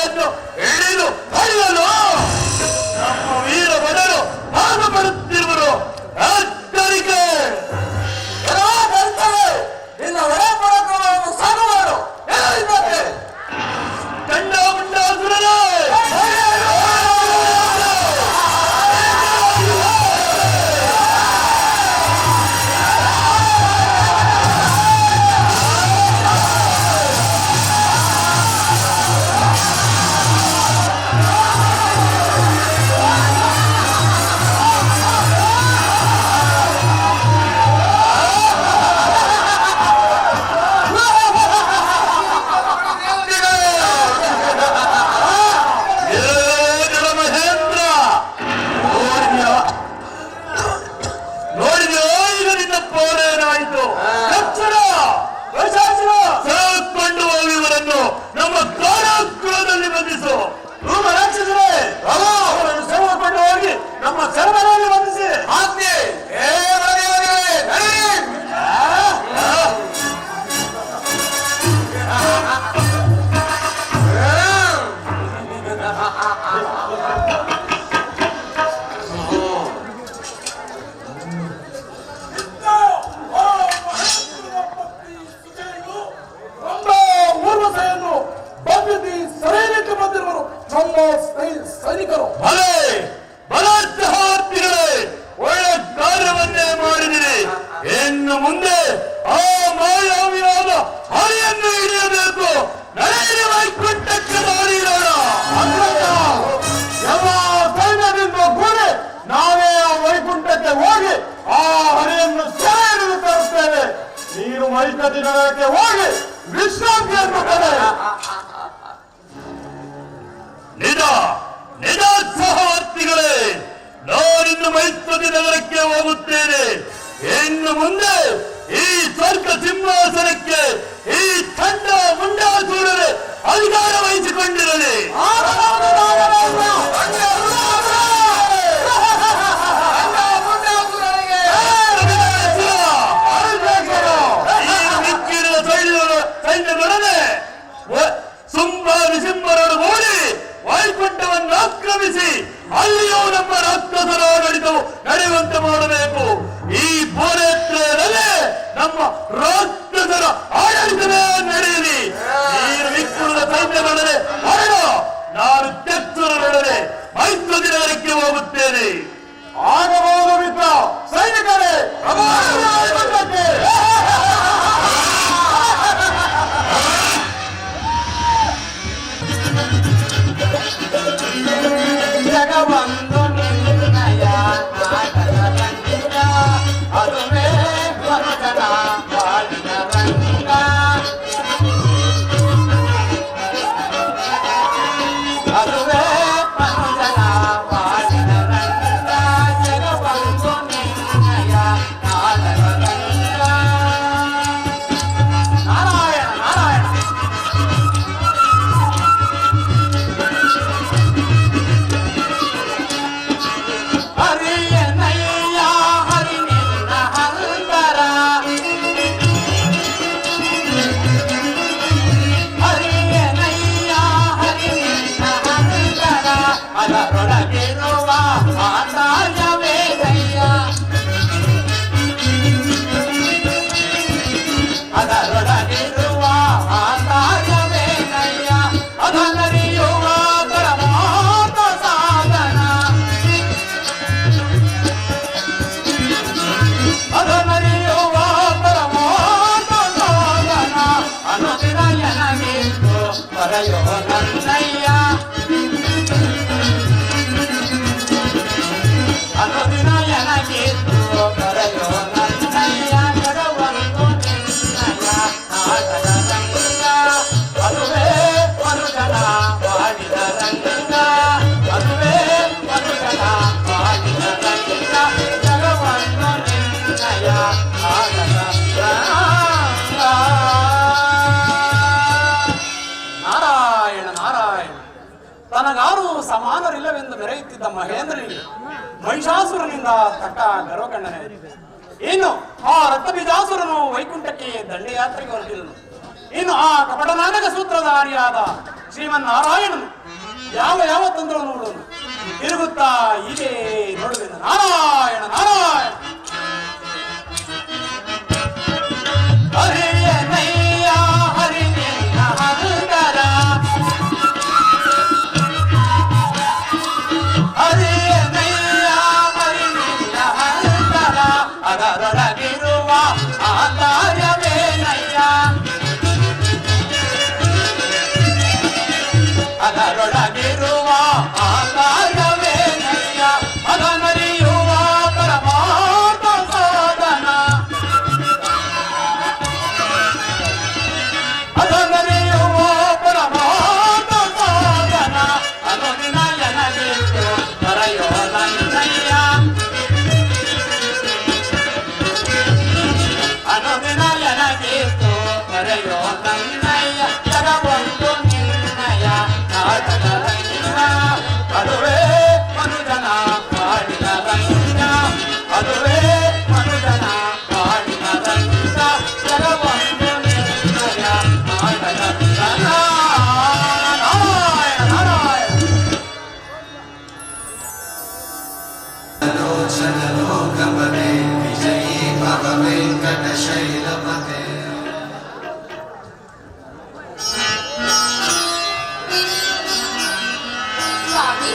ತಲೆಯನ್ನು ಹಿಡಿದು ಹೊಡೆಯಲು ನಮ್ಮ ವೀರ ಭಟರು ಭಾಗ ಪಡುತ್ತಿರುವರು. ಎಚ್ಚರಿಕೆ! ನಿನ್ನ ಒಳ ಪರಾಕ್ರಮವನ್ನು ಸಾಕು ಮಾಡು. ಚಂಡಾಮುಂಡಾಸುರನೇ! ಸೈನಿಕರು ಒಳ್ಳೆ ಕಾರ್ಯವನ್ನೇ ಮಾಡಿದಿರಿ. ಇನ್ನು ಮುಂದೆ ಆ ಮಾಯಾವಿಯಾದ ಹರಿಯನ್ನು ಹಿಡಿಯಬೇಕು. ನಡೆಯಿರಿ ವೈಕುಂಠಕ್ಕೆ ದಾರಿರೋಣ. ಎಲ್ಲ ಸೈನ್ಯದಿಂದ ಕೂಡಿ ನಾವೇ ಆ ವೈಕುಂಠಕ್ಕೆ ಹೋಗಿ ಆ ಹರಿಯನ್ನು ಸೆರೆ ಹಿಡಿದು ತರುತ್ತೇವೆ. ನೀನು ವೈಕುಂಠಕ್ಕೆ ಹೋಗಿ ವಿಶ್ರಾಂತಿಯನ್ನು ಕೊಡೆ. ನಿಜ ನಿಜ ಸಹವರ್ತಿಗಳೇ, ನಾನಿನ್ನು ಮೈತ್ರಿ ನಗರಕ್ಕೆ ಹೋಗುತ್ತೇನೆ. ಇನ್ನು ಮುಂದೆ ಈ ಸ್ವರ್ಗ ಸಿಂಹಾಸನಕ್ಕೆ ಈ ಚಂಡ ಮುಂಡಾಸೂರರೇ ಅಧಿಕಾರ ವಹಿಸಿಕೊಂಡಿರಲಿ. ಸೈನ್ಯದೊಡನೆ ಸಿಂಹರನ್ನು ಓಡಿ ವೈಕುಂಠವನ್ನು ಆಕ್ರಮಿಸಿ ಅಲ್ಲಿಯೂ ನಮ್ಮ ರಾಕ್ಷಸರ ಆಡಳಿತವು ನಡೆಯುವಂತೆ ಮಾಡಬೇಕು. ಈ ಭೂರೇತ್ರದಲ್ಲೇ ನಮ್ಮ ರಾಕ್ಷಸರ ಆಡಳಿತವೇ ನಡೆಯಲಿ. ನೀರು ವಿಕ್ಕುಳಿದ ಸೈನ್ಯದೊಡನೆ ಹೊರಡ, ನಾನು ತೆಕ್ಸುರರೊಡನೆ ಮೈತ್ರಿ ನಗರಕ್ಕೆ ಹೋಗುತ್ತೇನೆ. ಆಗಬಹುದು ಮಿತ್ರ. ಸೈನಿಕರೇ ಜಗವಂದು ನಿನ್ನಯ ನಾಟಕ ರಂಗ, ಅದುವೇ ಮನುಜನ ಬಾಳಿನ ರಂಗ. ಅದುವೇ ಮನುಜನ ಬಾಳಿನ ರಂಗ, ಜಗವಂದು ನಿನ್ನಯ ನಾಟಕ ರಂಗ. ನಾರಾಯಣ ನಾರಾಯಣ. ಹರಿಯನಯ್ಯ ಹರಿ ನಿನ್ನ ಹಂತರ, ಹರಿಯನಯ್ಯ ಹರಿ ನಿನ್ನ ಹಂತರ, ಅದರೊಳಗಿರುವ ಆಕಾಶವೇದಯ್ಯ, ಅದರೊಳಗಿರುವ ಆಕಾಶವೇದಯ್ಯ, ಅದನರಿಯುವ ಪರಮಾತ್ಮ ಸಾಧನ, ಅದನರಿಯುವ ಪರಮಾತ್ಮ ಸಾಧನ, ಅನುದಿನ ಎನಗಿದ್ದು ಪರೆಯೋ ನನ್ನಯ್ಯ, ಅನುದಿನ ಎನಗಿದ್ದು ಪರೆಯೋ ನನ್ನಯ್ಯ. ಜಗವಂದು ನಿನ್ನಯ ನಾಟಕ ರಂಗ, ಅದುವೇ ಮನುಜನ ಬಾಳಿನ ರಂಗ, ಅದುವೇ ಮನುಜನ ಬಾಳಿನ ರಂಗ. ಜಗವಂದು ನಿನ್ನಯ ನಾಟಕ ರಂಗ. ನಾರಾಯಣ ನಾರಾಯಣ. ತನಗಾರು ಸಮಾನರಿಲ್ಲವೆಂದು ಮೆರೆಯುತ್ತಿದ್ದ ಮಹೇಂದ್ರನಿಗೆ ಮಹಿಷಾಸುರನಿಂದ ತಟ್ಟ ಗರ್ವಕಂಡನೆ. ಇನ್ನು ಆ ರಕ್ತಬೀಜಾಸುರನು ವೈಕುಂಠಕ್ಕೆ ದಂಡಯಾತ್ರೆಗೆ ಹೊರಟಿದ್ದನು. ಇನ್ನು ಆ ಕಪಟ ನಾಟಕ ಸೂತ್ರಧಾರಿಯಾದ ಶ್ರೀಮನ್ನಾರಾಯಣನು ಯಾವ ಯಾವ ತಂತ್ರ ನೋಡುವನು ತಿರುಗುತ್ತಾ ಇದೇ ನೋಡುವೆನು. ನಾರಾಯಣ ನಾರಾಯಣ ಹರಿಯನಯ್ಯ ಹರಿಯನ ಹಂತರ ಹರಿಯನಯ್ಯ ಹರಿಯನ ಹಂತರ ಅದರೊಳಗಿರುವ ಆಕಾರವೇನಯ್ಯ ಅದರೊಳಗಿರುವ ಆಕಾರವೇನಯ್ಯ ಅದನರಿಯುವ ಪರಮಾರ್ಥ ಸಾಧನ ಅದನರಿಯುವ ಪರಮಾರ್ಥ ಸಾಧನ ಅನುದಿನ ನನಗಿತ್ತು ಬರೆಯೋ ನನ್ನಯ್ಯ ಅನುದಿನ ನನಗಿತ್ತು ಬರೆಯೋ ನನ್ನಯ್ಯ ಜಗವೊಂದು ನಿನ್ನಯ ನಾಟಕ ರಂಗ ಅದುವೇ ಮನುಜನ ಮಾಡಿದ ರಂಗ ಅದುವೇ ಮನುಜನ ಮಾಡಿದ ರಂಗ ಜಗವೊಂದು ನಿನ್ನಯ ನಾಟಕ ರಂಗ. ನಾರಾಯಣ ನಾರಾಯಣ ಲೋಕಪತೆ ವಿಜಯೀ ಭವ ವೆಂಕಟಶೈಲಪತೆ. ಸ್ವಾಮಿ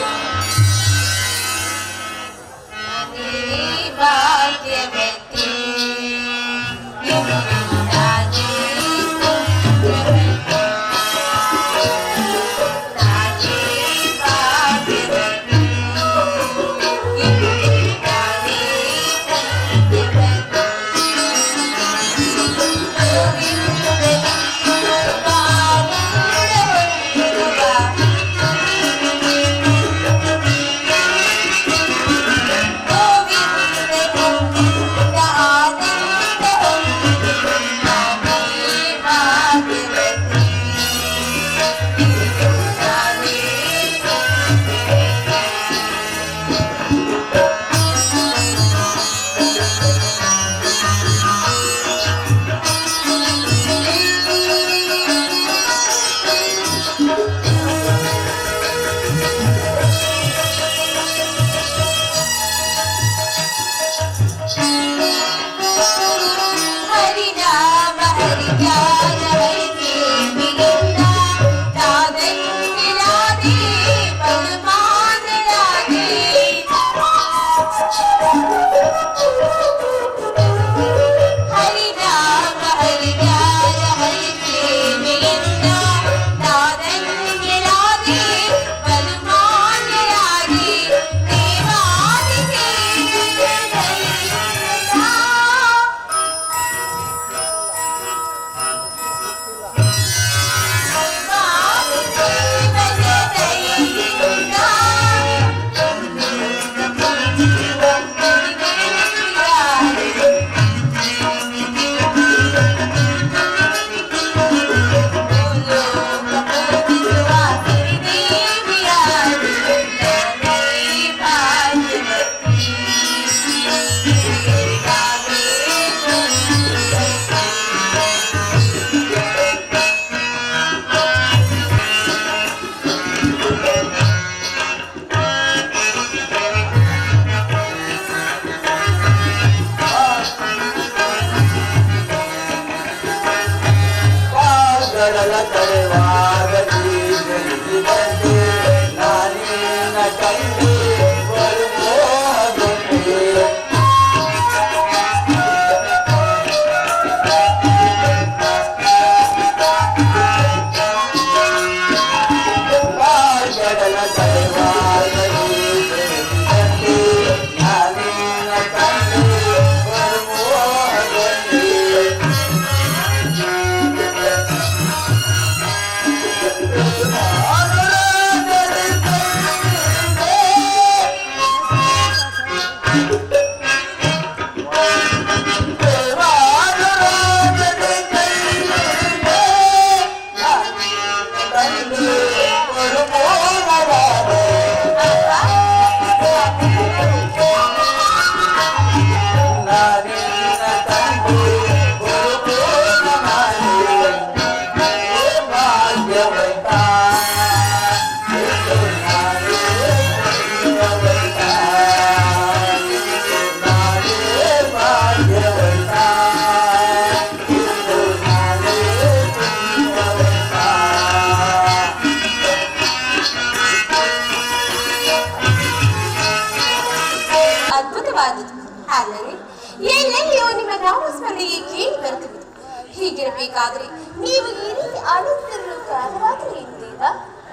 ನನಗೆ ಕೇಳಿ ಬರುತ್ತಿರುವುದು. ಹೀಗಿರಬೇಕಾದ್ರೆ ನೀವು ಈ ರೀತಿ ಆಡುತ್ತಿರಲು ಕಾರಣವಾದರೆ ಏನು ದೇವ?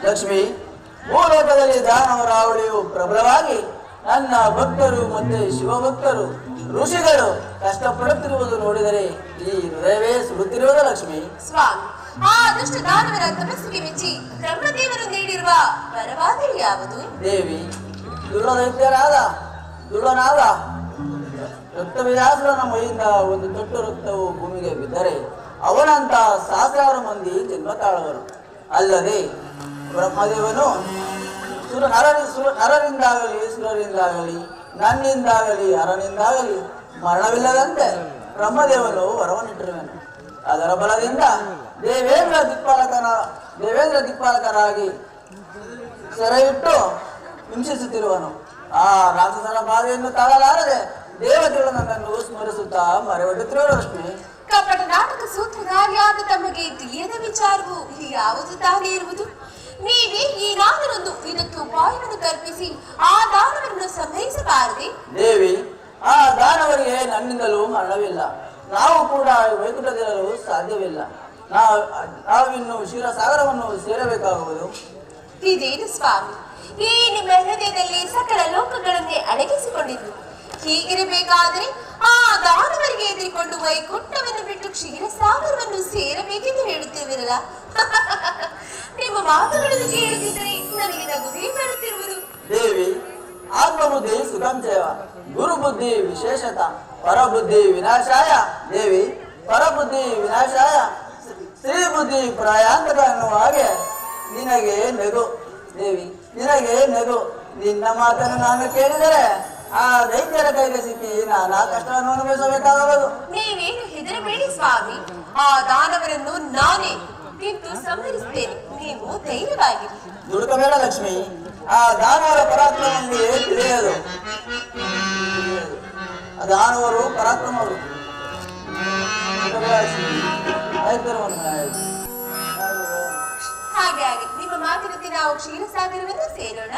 ಲಕ್ಷ್ಮಿ, ಭೂಲೋಕದಲ್ಲಿ ದಾನವರ ಅವಳಿಯು ಪ್ರಬಲವಾಗಿ ನನ್ನ ಭಕ್ತರು ಮತ್ತೆ ಶಿವಭಕ್ತರು ಋಷಿಗಳು ಕಷ್ಟಪಡುತ್ತಿರುವುದು ನೋಡಿದರೆ ಈ ಹೃದಯವೇ ಸುಡುತ್ತಿರುವುದು ಲಕ್ಷ್ಮಿ. ಸ್ವಾಮಿ, ಆ ದುಷ್ಟ ದಾನವರ ತಪಸ್ಸಿಗೆ ಮೆಚ್ಚಿ ಬ್ರಹ್ಮದೇವರು ನೀಡಿರುವ ವರವಾದರೆ ಯಾವುದು? ದೇವಿ, ದುರ್ಡನಾದ ರಕ್ತವಿಲಾಸುರನ ಮೈಯಿಂದ ಒಂದು ತೊಟ್ಟು ರಕ್ತವು ಭೂಮಿಗೆ ಬಿದ್ದರೆ ಅವನಂತ ಸಹಸ್ರಾರು ಮಂದಿ ಜನ್ಮ ತಾಳುವರು. ಅಲ್ಲದೆ ಬ್ರಹ್ಮದೇವನು ನರರಿಂದಾಗಲಿ ಸುರರಿಂದಾಗಲಿ ನನ್ನಿಂದಾಗಲಿ ಅರನಿಂದಾಗಲಿ ಮರಣವಿಲ್ಲದಂತೆ ಬ್ರಹ್ಮದೇವನು ವರವನ್ನಿಟ್ಟಿರುವನು. ಅದರ ಬಲದಿಂದ ದೇವೇಂದ್ರ ದಿಕ್ಪಾಲಕರಾಗಿ ಸೆರೆಯಿಟ್ಟು ಹಿಂಸಿಸುತ್ತಿರುವನು. ಆ ರಾಕ್ಷಸನ ಬಾಧೆಯನ್ನು ತಾಳಲಾರದೆ ದೇವತೆಗಳು ನನ್ನನ್ನು ಸ್ಮರಿಸುತ್ತಾ ಮರೆಯೊಡ್ಡುತ್ತಿರುವ ಲಕ್ಷ್ಮಿ. ಕಪಟ ನಾಟಕ ಸೂತ್ರಧಾರಿಯಾದ ತಮಗೆ ತಿಳಿಯದ ವಿಚಾರವು ಯಾವುದು ತಾನೇ ಇರುವುದು? ನೀವೇ ಏನಾದರೊಂದು ಇದಕ್ಕೆ ಉಪಾಯವನ್ನು ಕಲ್ಪಿಸಿ ಆ ದಾನವನ್ನು ಸಂಹರಿಸಬಾರದೆ? ದೇವಿ, ಆ ದಾನವರಿಗೆ ನನ್ನಿಂದಲೂ ಮರಣವಿಲ್ಲ. ನಾವು ಕೂಡ ವೈಕುಂಠದಿರಲು ಸಾಧ್ಯವಿಲ್ಲ. ನಾವಿನ್ನು ಕ್ಷೀರಸಾಗರವನ್ನು ಸೇರಬೇಕಾಗುವುದು. ಇದೇನು ಸ್ವಾಮಿ, ಈ ನಿಮ್ಮ ಹೃದಯದಲ್ಲಿ ಸಕಲ ಲೋಕಗಳನ್ನೇ ಅಡಗಿಸಿಕೊಂಡಿದ್ದು. ಹೀಗಿರಬೇಕಾದರೆ ಆ ದಾನವರಿಗೆ ಎದುರಿಕೊಂಡು ವೈಕುಂಠವನ್ನು ಬಿಟ್ಟು ಕ್ಷೀರಸಾಗರವನ್ನು ಸೇರಬೇಕೆಂದು ಹೇಳುತ್ತಿರುವಿರಲ್ಲ. ನಿಮ್ಮ ಮಾತುಗಳನ್ನು ಕೇಳುತ್ತಿದ್ದರೆ ನನಗೆ ನಗುವೇ ಬರುತ್ತಿರುವುದು. ದೇವಿ, ಆತ್ಮಬುದ್ಧಿ ಸುಖಂಚಯವ, ಗುರುಬುದ್ಧಿ ವಿಶೇಷತ, ಪರಬುದ್ಧಿ ವಿನಾಶಾಯ. ದೇವಿ, ಪರಬುದ್ಧಿ ವಿನಾಶಾಯ, ಸ್ತ್ರೀ ಬುದ್ಧಿ ಪ್ರಾಯಾಂತಕ ಎನ್ನುವ ಹಾಗೆ ನಿನಗೆ ನಗು. ದೇವಿ, ನಿನಗೆ ನಗು. ನಿನ್ನ ಮಾತನ್ನು ನಾನು ಕೇಳಿದರೆ ಆ ದೈತ್ಯರ ಕೈಗೆ ಸಿಕ್ಕಿ ನಾನಾ ಕಷ್ಟವನ್ನು ಅನುಭವಿಸಬೇಕಾಗಬಹುದು. ನೀವೇನು ಹೆದರಬೇಡಿ ಸ್ವಾಮಿ, ಆ ದಾನವರನ್ನು ನಾನೇ ನಿಂತು ಸಂಹರಿಸುತ್ತೇನೆ. ನೀವು ಧೈರ್ಯವಾಗಿರಿ. ದುಡುಕಬೇಡ ಲಕ್ಷ್ಮಿ, ಆ ದಾನವರ ಪರಾಕ್ರಮದಲ್ಲಿ ತಿಳಿಯದು. ಆ ದಾನವರು ಪರಾಕ್ರಮರು. ಹಾಗೆ ನಿಮ್ಮ ಮಾತಿನಂತೆ ನಾವು ಕ್ಷೀರಸಾಗರವನ್ನು ಸೇರೋಣ.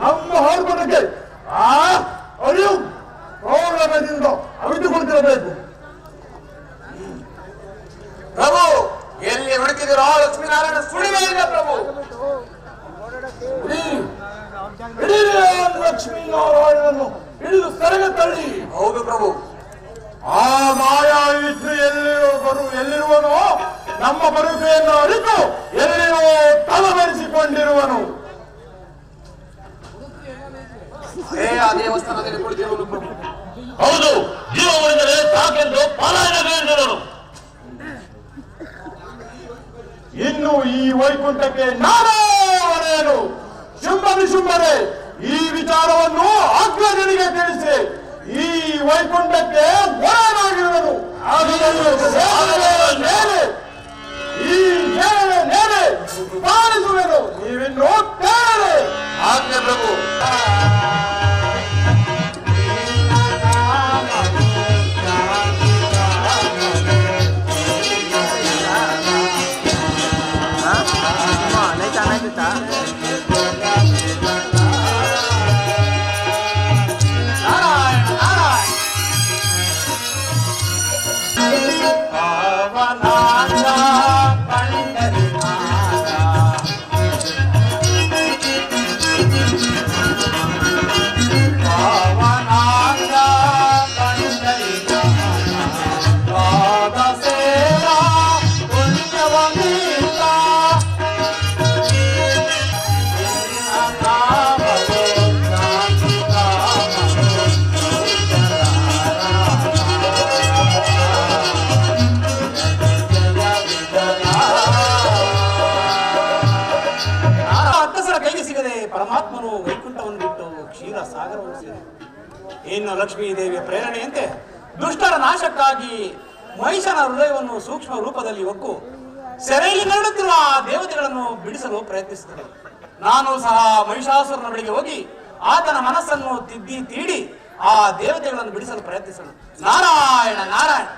ನಮ್ಮ ಹಾಡ್ಕೊಡಕ್ಕೆ ಅರಿವು ಗೌರವದಿಂದ ಅವಿತುಕೊಳ್ತಿರಬೇಕು. ಪ್ರಭು, ಎಲ್ಲಿ ಹುಡುಕಿದಿರೋ ಲಕ್ಷ್ಮೀನಾರಾಯಣ ಸುಳಿವೇ ಇಲ್ಲ ಪ್ರಭು. ಲಕ್ಷ್ಮೀನಾರಾಯಣನನ್ನು ಹಿಡಿದು ಸೆರೆಗೆ ತಳ್ಳಿ. ಹೌದು ಪ್ರಭು. ಆ ಮಾಯಾವಿಷ್ಣು ಎಲ್ಲಿರುವನು ನಮ್ಮ ಬರುವೆಯನ್ನು ಅರಿತು ಎಲ್ಲಿಯೋ ತಲೆಮರೆಸಿಕೊಂಡಿರುವನು. ಆ ದೇವಸ್ಥಾನದಲ್ಲಿ ಕುಳಿತಿರುವನು ಪ್ರಭು. ಹೌದು, ಜೀವ ಉಳಿದರೆ ಸಾಕೆಂದು ಪಲಾಯನ ಬೀರಿದರು. ಇನ್ನು ಈ ವೈಕುಂಠಕ್ಕೆ ನಾರಾಯಣನು ಶುಂಭರೇ ಈ ವಿಚಾರವನ್ನು ಅಗ್ರಜನಿಗೆ ತಿಳಿಸಿ ಈ ವೈಕುಂಠಕ್ಕೆ ಒಳನಾಗಿರುವನು. ಈ ನೇರೆ ಪಾಲಿಸುವೆನು. ನೀವಿನ್ನು ಕೇಳರೆ ಆಜ್ಞೆ ಪ್ರಭು. ಪರಮಾತ್ಮನು ವೈಕುಂಠವನ್ನು ಬಿಟ್ಟು ಕ್ಷೀರ ಸಾಗರವನ್ನು ಸೇರಿ ಇನ್ನು ಲಕ್ಷ್ಮೀ ದೇವಿಯ ಪ್ರೇರಣೆಯಂತೆ ದುಷ್ಟರ ನಾಶಕ್ಕಾಗಿ ಮಹಿಷನ ಹೃದಯವನ್ನು ಸೂಕ್ಷ್ಮ ರೂಪದಲ್ಲಿ ಒಕ್ಕು ಸೆರೆಯಲ್ಲಿ ನರಳುತ್ತಿರುವ ಆ ದೇವತೆಗಳನ್ನು ಬಿಡಿಸಲು ಪ್ರಯತ್ನಿಸುತ್ತದೆ. ನಾನು ಸಹ ಮಹಿಷಾಸುರನ ಬಳಿಗೆ ಹೋಗಿ ಆತನ ಮನಸ್ಸನ್ನು ತಿದ್ದಿ ತೀಡಿ ಆ ದೇವತೆಗಳನ್ನು ಬಿಡಿಸಲು ಪ್ರಯತ್ನಿಸಲು. ನಾರಾಯಣ ನಾರಾಯಣ.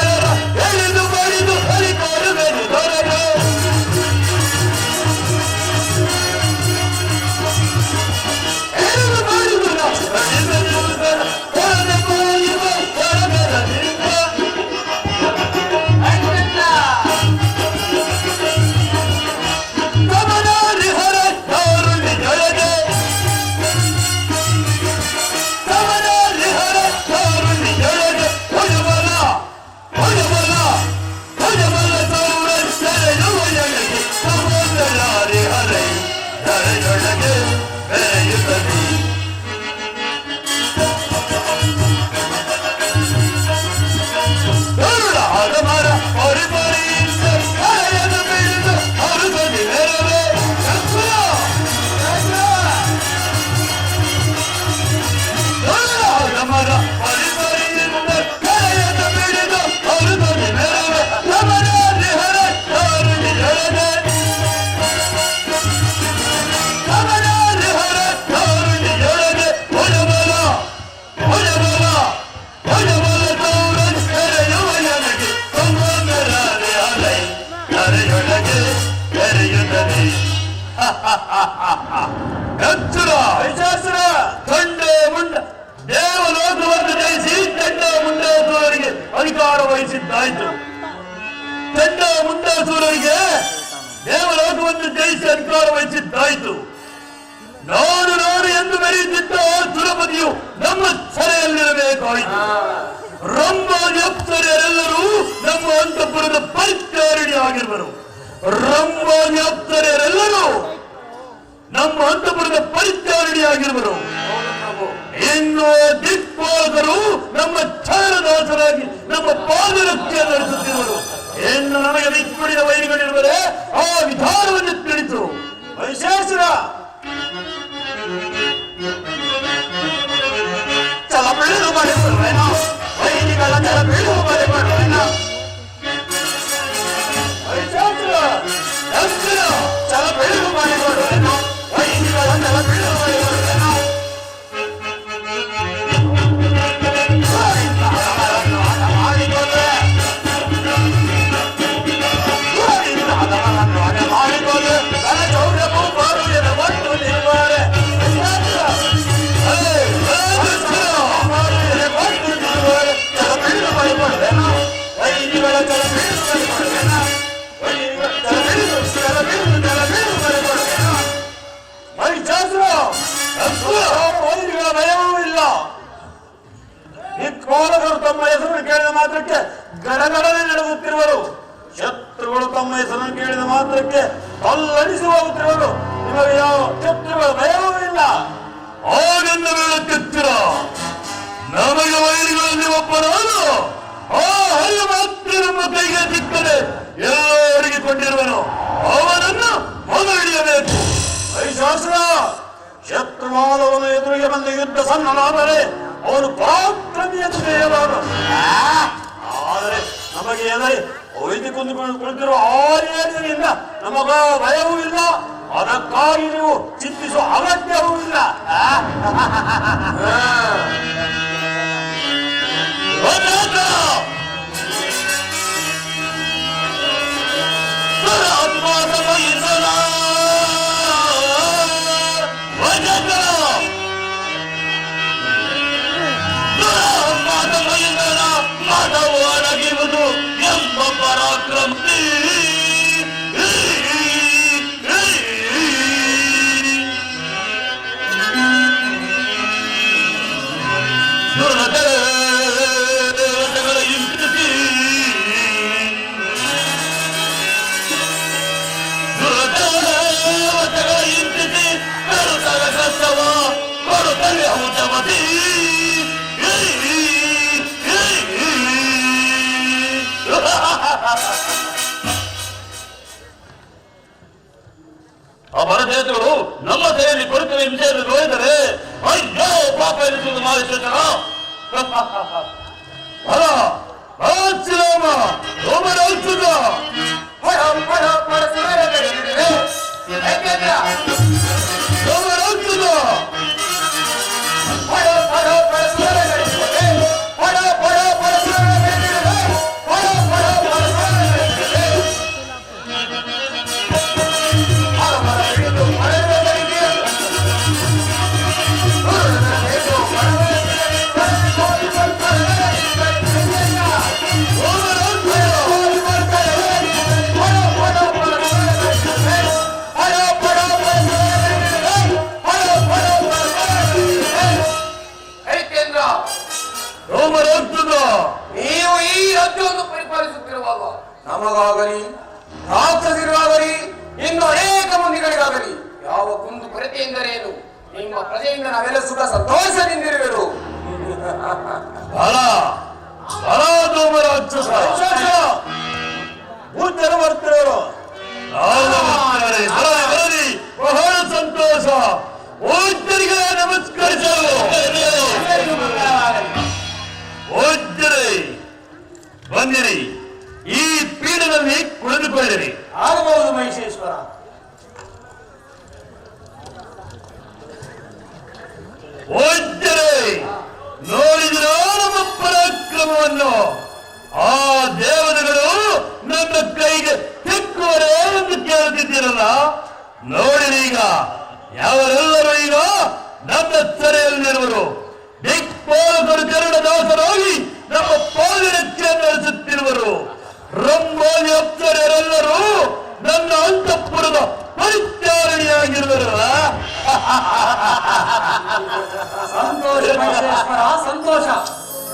Hadi ಎಚ್ಚರ ವೈಶಾಸುರ ಚಂಡ ಮುಂಡ ದೇವಲೋಕವನ್ನು ಜಯಿಸಿ ಚಂಡ ಮುಂಡಾಸುರರಿಗೆ ಅಧಿಕಾರ ವಹಿಸಿದ್ದಾಯ್ತು. ಚಂಡ ಮುಂಡಾಸುರರಿಗೆ ದೇವಲೋಕವನ್ನು ಜಯಿಸಿ ಅಧಿಕಾರ ವಹಿಸಿದ್ದಾಯ್ತು. ನಾನು ಎಂದು ಮೆರೆಯುತ್ತಿದ್ದ ಸುರಪತಿಯು ನಮ್ಮ ಸೆರೆಯಲ್ಲಿರಬೇಕಾಯಿತು. ರಂಭಾದ್ಯಪ್ತರೆಲ್ಲರೂ ನಮ್ಮ ಅಂತಃಪುರದ ಪರಿಚಾರಣೆ ಆಗಿರುವರು. ರಂಭಾದ್ಯಪ್ತರೆಲ್ಲರೂ ನಮ್ಮ ಅಂತಃಪುರದ ಪರಿಚಾರಣೆ ಆಗಿರುವರು. ಇನ್ನು ದಿಕ್ಪಾಲಕರು ನಮ್ಮ ಛಾಯದಾಸರಾಗಿ ನಮ್ಮ ಪಾದರಕ್ಷೆ ನಡೆಸುತ್ತಿರುವರು. ಇನ್ನು ನಮಗೆ ದಿಕ್ಪಡಿದ ವೈರಿಗಳಿರುವರೆ ಆ ವಿಧಾನವನ್ನು ತಿಳಿಸು. ವೈಶೇಷರ ಚಲ ಬೆಳೆದು ಮಾಡಿಕೊಳ್ಳುವೇನೋ, ವೈರಿಗಳ ಚಲ ಬೆಳೆದು ಮಾಡಿಕೊಳ್ಳುವೇನೋ. ವೈಶೇಷರ ಚಲ ಬೆಳೆದು ಮಾಡಿಕೊಳ್ಳುವೇನೋ, ವೈರಿಗಳ ಚಲ ಬೆಳೆದು ಮಾಡಿಕೊಳ್ಳುವೇನೋ. ತಮ್ಮ ಹೆಸರನ್ನು ಕೇಳಿದ ಮಾತ್ರಕ್ಕೆ ಗಡಗಡನೆ ನಡೆಸುತ್ತಿರುವರು. ಶತ್ರುಗಳು ತಮ್ಮ ಹೆಸರನ್ನು ಕೇಳಿದ ಮಾತ್ರಕ್ಕೆ ಅಲ್ಲಡಿಸಿ ಹೋಗುತ್ತಿರುವರು. ನಿಮಗೆ ಯಾವ ಶತ್ರುಗಳ ಭಯವೂ ಇಲ್ಲ. ಹಾಗೆಂದು ಹೇಳುತ್ತಿರ ನಮಗೆ ವೈರಿಗಳಲ್ಲಿ ಒಬ್ಬನಾದ ಆ ಹರಿಯ ಮಾತ್ರ ನಮ್ಮ ಕೈಗೆ ಸಿಕ್ಕದೆ ಎಲ್ಲರಿಗೆ ಕೊಂಡಿರುವನು. ಅವನನ್ನು ಮೊದಲು ಹಿಡಿಯಬೇಕು. ವೈಶಾಸುರ ಶತ್ರುವಾದವನು ಎದುರಿಗೆ ಬಂದು ಯುದ್ಧ ಸನ್ನನಾದರೆ ಅವನು ಪರಾಕ್ರಮಿ ಎಂದು ಹೇಳಲಾರನು. ಆದರೆ ನಮಗೆ ಎದುರಿ ಒಯ್ದುಕೊಂಡು ಕುಳಿತಿರುವ ಆರ್ಯರಿಂದ ನಮಗ ಭಯವೂ ಇಲ್ಲ. ಅದಕ್ಕಾಗಿ ನೀವು ಚಿಂತಿಸುವ ಅಗತ್ಯವೂ ಇಲ್ಲ. ಮತವೊಳಗಿರುವುದು ಎಂಬ ಪರಾಕ್ರಮಿ ದೇವತೆಗಳ ಇಂದ್ರಿಸಿ ದೇವತೆಗಳ ಇಂದ್ರಿಸಿ ಕರುತರ ಕಷ್ಟವ ಕೊಡುತ್ತಲೇ ಔಷಧಿ ಆ ಭರತೇತರು ನಮ್ಮ ಸೇರಿ ಕೊಡುತ್ತವೆ ವಿಷಯವನ್ನು ನೋಡಿದರೆ ಅಯ್ಯೋ ಪಾಪ ಎನಿಸುವುದು ಮಾದೇಶ್ವರ. ಹರ ಶ್ರೀರಾಮ ಸೋಮರಾಜುಗ ಸೋಮರಾಜುಗ ನೀವು ಈ ರಾಜ್ಯವನ್ನು ಪರಿಪಾಲಿಸುತ್ತಿರುವಾಗ ನಮಗಾಗಲಿ ರಾಕ್ಷಸರಿಗಾಗಲಿ ಇನ್ನು ಅನೇಕ ಮಂದಿಗಳಿಗಾಗಲಿ ಯಾವ ಕುಂದು ಕೊರತೆ ಎಂದರೇನು? ನಿಮ್ಮ ಪ್ರಜೆಯಿಂದ ನಾವೆಲ್ಲ ಸುಖ ಸಂತೋಷದಿಂದಿರುವೆವು. ಉತ್ತರ ಬರ್ತಿರೋರು ಬಹಳ ಸಂತೋಷ. ಓದ್ಯರಿಗೆ ನಮಸ್ಕರಿಸಲು ಓದ್ಯರೇ ಬಂದಿರಿ. ಈ ಪೀಠದಲ್ಲಿ ಕುಳಿತುಕೊಳ್ಳಿರಿ. ಆಗಬಹುದು ಮಹಿಷೇಶ್ವರ. ಓದ್ಯರೇ ನೋಡಿದಿರೋ ನಮ್ಮ ಪರಾಕ್ರಮವನ್ನು. ಆ ದೇವತೆಗಳು ನನ್ನ ಕೈಗೆ ಸಿಕ್ಕುವರೇ ಎಂದು ಕೇಳುತ್ತಿದ್ದೀರಲ್ಲ. ನೋಡಿರೀಗ ಯಾವರೆಲ್ಲರೂ ಈಗ ನನ್ನ ಸೆರೆಯಲ್ಲಿರುವರು. ದಿಕ್ಪಾಲಕರು ಕನ್ನಡದಾಸರಾಗಿ ನಮ್ಮ ಪಾಲನೆಯನ್ನು ನಡೆಸುತ್ತಿರುವರು. ರಂಭಾಲಿ ಅಪ್ಸರೆಯರೆಲ್ಲರೂ ನನ್ನ ಅಂತಃಪುರದ ಪರಿಚಾರಣಿಯಾಗಿರುವರು. ಸಂತೋಷ ಮಹೇಶ್ವರ, ಸಂತೋಷ.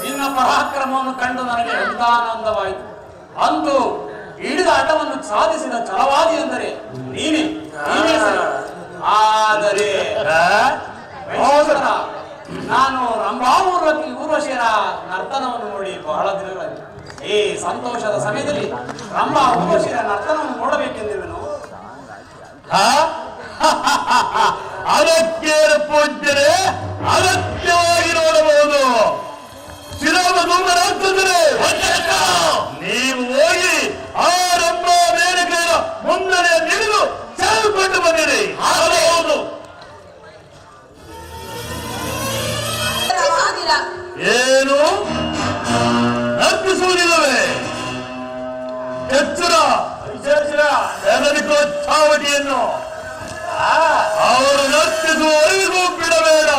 ನಿನ್ನ ಪರಾಕ್ರಮವನ್ನು ಕಂಡು ನನಗೆ ಆನಂದವಾಯಿತು. ಅಂತೂ ಹಿಡಿದ ಹಠವನ್ನು ಸಾಧಿಸಿದ ಛಲವಾದಿ ಎಂದರೆ ನೀನೇ ಸರಿ. ಆದರೆ ಮಹೇಶ್ವರ, ನಾನು ಊರ್ವಶಿಯರ ನರ್ತನವನ್ನು ನೋಡಿ ಬಹಳ ದಿನಗಳಲ್ಲಿ ಈ ಸಂತೋಷದ ಸಮಯದಲ್ಲಿ ರಂಭಾ ಊರ್ವಶಿಯರ ನರ್ತನವನ್ನು ನೋಡಬೇಕೆಂದಿರುವೆನು. ಅದಕ್ಕೆ ಪೂಜ್ಯರೇ, ಅಗತ್ಯವಾಗಿ ನೋಡಬಹುದು. ಶಿರಾಮಧೂಮರಾಗ್ತದೆ. ನೀವು ಹೋಗಿ ಆ ರಂಭ ಮೇನಕೆಯ ಮುಂದನೆ ನಿಡಿದು ಸೇರಿಕೊಂಡು ಬಂದಿರಿ. ಹೌದು. ಏನು ನರ್ತಿಸುವುದಿಲ್ಲವೇ? ಎಚ್ಚರ, ಚಾವಟಿಯನ್ನು ಅವರು ನರ್ತಿಸುವವರೆಗೂ ಬಿಡಬೇಡ.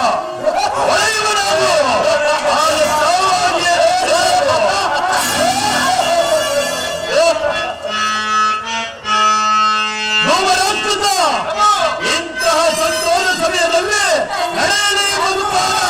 ಇಂತಹ ಸಂತೋಷ ಸಮಯದಲ್ಲಿ ನಡೆಯಲಿ ಬದುಕಾಗ.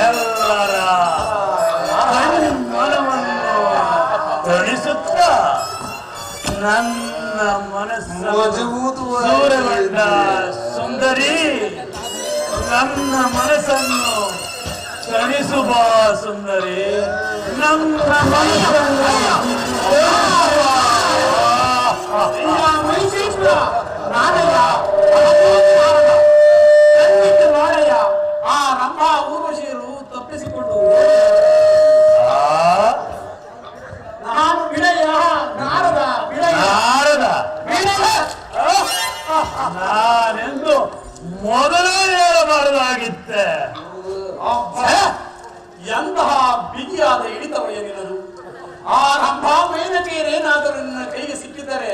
ಎಲ್ಲರ ಮನವನ್ನು ತಣಿಸುತ್ತ ನನ್ನ ಮನಸ್ಸು ಸೂರೆಗೊಂಡ ಸುಂದರಿ, ನನ್ನ ಮನಸ್ಸನ್ನು ತಣಿಸುವ ಸುಂದರಿ, ನನ್ನ ಮನಸ್ಸನ್ನು ಆ ರಂಭಾ ಊರ್ವಶಿಯರು ತಪ್ಪಿಸಿಕೊಂಡು ನಾನು ನಾನೆಂದು ಮೊದಲೇ ಹೇಳಬಾರದಾಗಿತ್ತೆ. ಎಂತಹ ಬಿಗಿಯಾದ ಹಿಡಿತವಯ್ಯ ನಿನ್ನದು. ಆ ರಂಭಾ ಮೇನಕೆಯರೇನಾದರೂ ನಿನ್ನ ಕೈಗೆ ಸಿಕ್ಕಿದರೆ